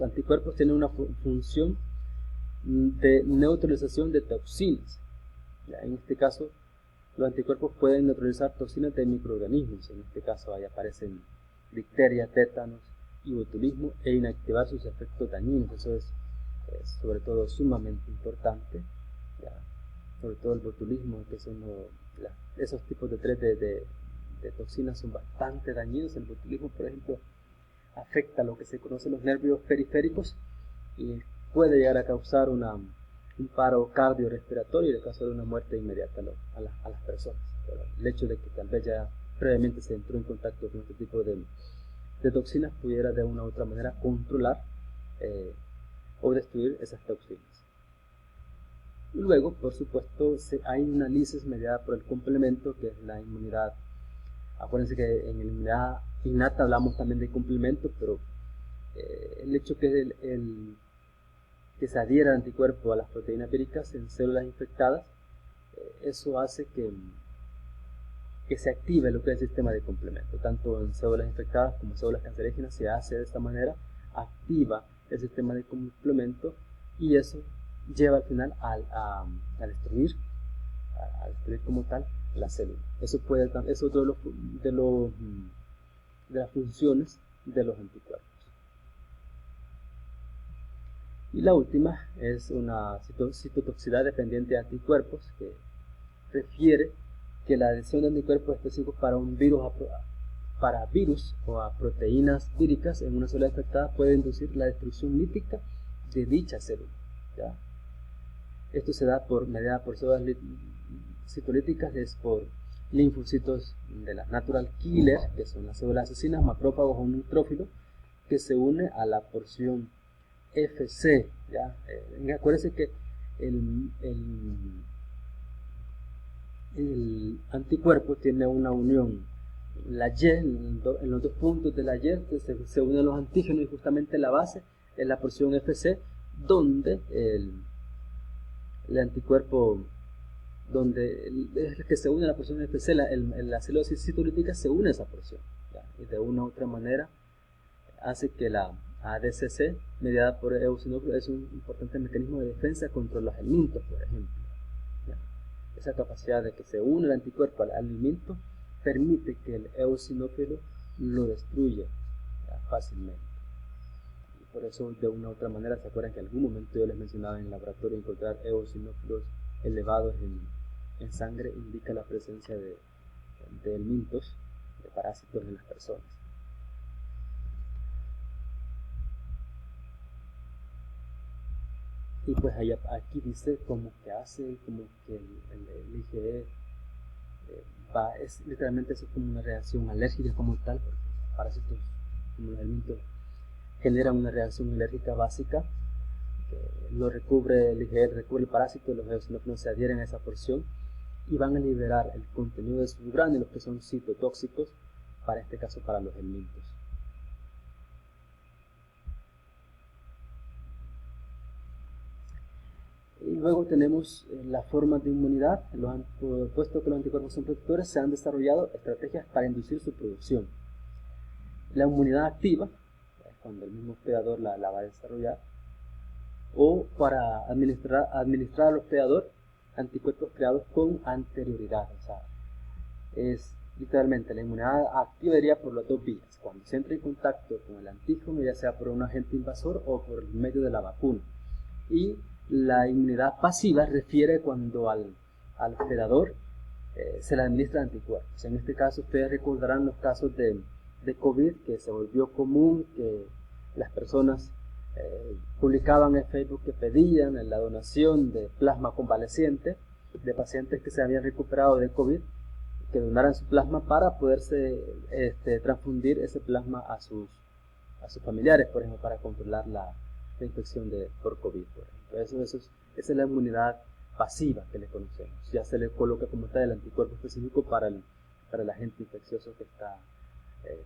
anticuerpos tienen una función de neutralización de toxinas. Ya, en este caso, los anticuerpos pueden neutralizar toxinas de microorganismos. En este caso, ahí aparecen difteria, tétanos y botulismo, e inactivar sus efectos dañinos. Eso es sobre todo sumamente importante, ya, sobre todo el botulismo, que son esos tipos de toxinas son bastante dañinos. El botulismo, por ejemplo, afecta a lo que se conoce los nervios periféricos, y puede llegar a causar un paro cardiorrespiratorio y en el caso de una muerte inmediata a las personas. Pero el hecho de que tal vez ya previamente se entró en contacto con este tipo de toxinas pudiera de una u otra manera controlar o destruir esas toxinas. Y luego, por supuesto, hay una lisis mediada por el complemento, que es la inmunidad. Acuérdense que en la inmunidad innata hablamos también de complemento, pero el hecho que que se adhiera el anticuerpo a las proteínas víricas en células infectadas, eso hace que se active lo que es el sistema de complemento, tanto en células infectadas como en células cancerígenas. Se hace de esta manera, activa el sistema de complemento, y eso lleva al final a destruir como tal la célula. Eso es otro de las funciones de los anticuerpos. Y la última es una citotoxicidad dependiente de anticuerpos, que refiere que la adhesión de anticuerpos específicos para un virus o a proteínas víricas en una célula infectada puede inducir la destrucción lítica de dicha célula, ¿ya? Esto se da mediada por células citolíticas, es por linfocitos de las natural killer, que son las células asesinas, macrófagos o neutrófilos, que se une a la porción FC, ¿ya? Acuérdense que el anticuerpo tiene una unión, la Y, en los dos puntos de la Y se unen los antígenos, y justamente la base es la porción FC, donde el anticuerpo, donde es que se une a la porción FC, la célula citolítica se une a esa porción, ¿ya? Y de una u otra manera hace que la ADCC, mediada por eosinófilos, es un importante mecanismo de defensa contra los helmintos, por ejemplo, ¿ya? Esa capacidad de que se une el anticuerpo al alimento permite que el eosinófilo lo destruya, ¿ya?, fácilmente. Y por eso, de una u otra manera, se acuerdan que en algún momento yo les mencionaba en el laboratorio, encontrar eosinófilos elevados en sangre indica la presencia de helmintos, de parásitos en las personas. Y pues aquí dice como que el IgE literalmente es como una reacción alérgica como tal, porque los parásitos como los helmintos generan una reacción alérgica básica, que lo recubre el IgE, recubre el parásito, los eosinófilos se adhieren a esa porción y van a liberar el contenido de sus gránulos, que son citotóxicos, para este caso para los helmintos. Y luego tenemos las formas de inmunidad. Puesto que los anticuerpos son protectores, se han desarrollado estrategias para inducir su producción. La inmunidad activa, cuando el mismo hospedador la va a desarrollar, o para administrar al hospedador anticuerpos creados con anterioridad. O sea, es literalmente la inmunidad activa iría por las dos vías: cuando se entra en contacto con el antígeno, ya sea por un agente invasor o por el medio de la vacuna. Y la inmunidad pasiva refiere cuando al hospedador se le administra anticuerpos. En este caso, ustedes recordarán los casos de COVID, que se volvió común que las personas publicaban en Facebook que pedían la donación de plasma convaleciente de pacientes que se habían recuperado de COVID, que donaran su plasma para poderse transfundir ese plasma a sus familiares, por ejemplo, para controlar la infección por COVID, por ejemplo. Esa es la inmunidad pasiva que le conocemos. Ya se le coloca como tal el anticuerpo específico para el agente infeccioso que está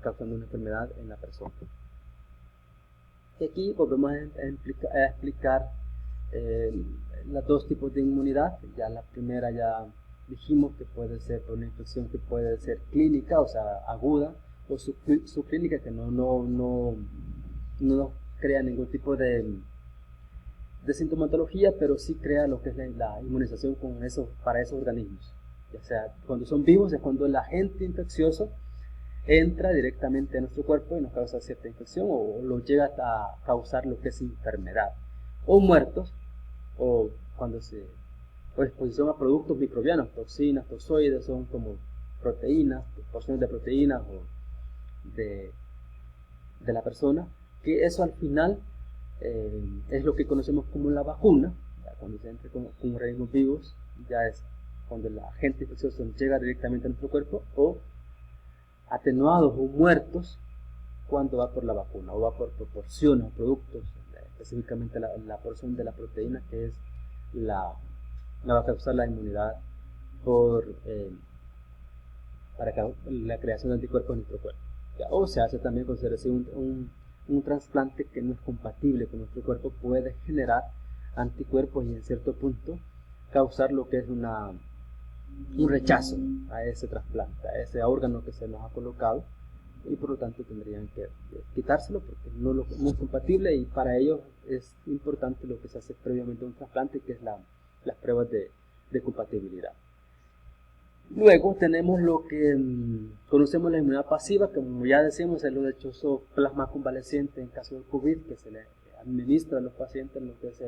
causando una enfermedad en la persona. Y aquí volvemos a explicar los dos tipos de inmunidad. Ya la primera ya dijimos que puede ser por una infección que puede ser clínica, o sea, aguda, o subclínica, que no crea ningún tipo de sintomatología, pero sí crea lo que es la inmunización para esos organismos. Ya sea cuando son vivos, es cuando el agente infeccioso entra directamente a nuestro cuerpo y nos causa cierta infección, o lo llega a causar lo que es enfermedad. O muertos, o exposición a productos microbianos, toxinas, toxoides, son como proteínas, porciones de proteínas o de la persona, que eso al final es lo que conocemos como la vacuna. Ya cuando se entra con organismos vivos, ya es cuando el agente infeccioso llega directamente a nuestro cuerpo, o atenuados o muertos cuando va por la vacuna, o va por proporciones o productos, específicamente la porción de la proteína que es la va a causar la inmunidad para la creación de anticuerpos en nuestro cuerpo. O se hace también con un trasplante que no es compatible con nuestro cuerpo, puede generar anticuerpos y en cierto punto causar lo que es un rechazo a ese trasplante, a ese órgano que se nos ha colocado, y por lo tanto tendrían que quitárselo porque no es compatible, y para ello es importante lo que se hace previamente a un trasplante, que es las pruebas de compatibilidad. Luego tenemos lo que conocemos la inmunidad pasiva, que como ya decimos es lo dichoso plasma convaleciente en caso de COVID, que se le administra a los pacientes lo que es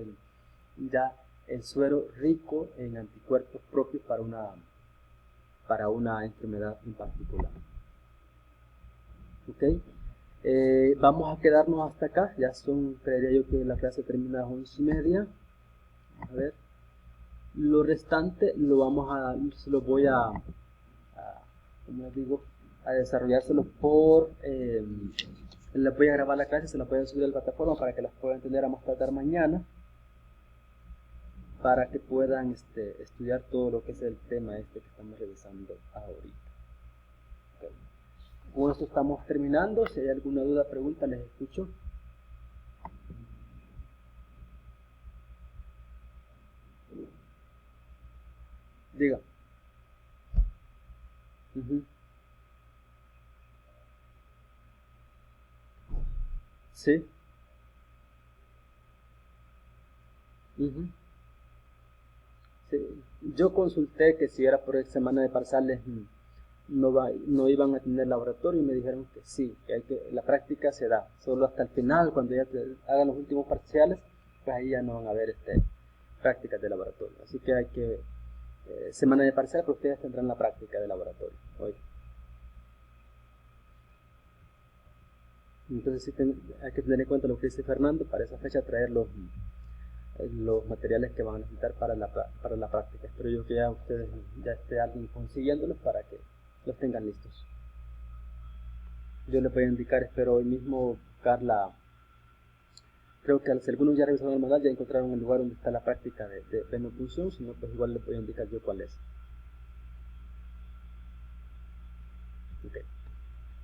ya el suero rico en anticuerpos propios para una enfermedad en particular. ¿Okay? Vamos a quedarnos hasta acá, ya creería yo que la clase termina a las 11:30. A ver, lo restante se lo voy a como les digo, a desarrollárselo les voy a grabar la clase, se la voy a subir a la plataforma para que las puedan tener a más tardar mañana, para que puedan estudiar todo lo que es el tema que estamos revisando ahorita. Okay. Con esto estamos terminando. Si hay alguna duda, pregunta, les escucho. Diga. Sí. Sí. Yo consulté que si era por semana de parciales no iban a tener laboratorio, y me dijeron que sí, que la práctica se da solo hasta el final, cuando ya hagan los últimos parciales, pues ahí ya no van a haber prácticas de laboratorio. Así que hay que semana de parcial, pero ustedes tendrán la práctica de laboratorio hoy. Entonces sí hay que tener en cuenta lo que dice Fernando, para esa fecha traer los materiales que van a necesitar para la práctica. Espero yo que ya ustedes ya esté alguien consiguiéndolos para que los tengan listos. Yo les voy a indicar, espero hoy mismo buscar creo que si algunos ya revisaron el manual, ya encontraron el lugar donde está la práctica de venopunción, si no, pues igual les voy a indicar yo cuál es. Okay.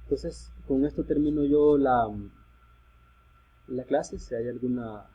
Entonces, con esto termino yo la clase. Si hay alguna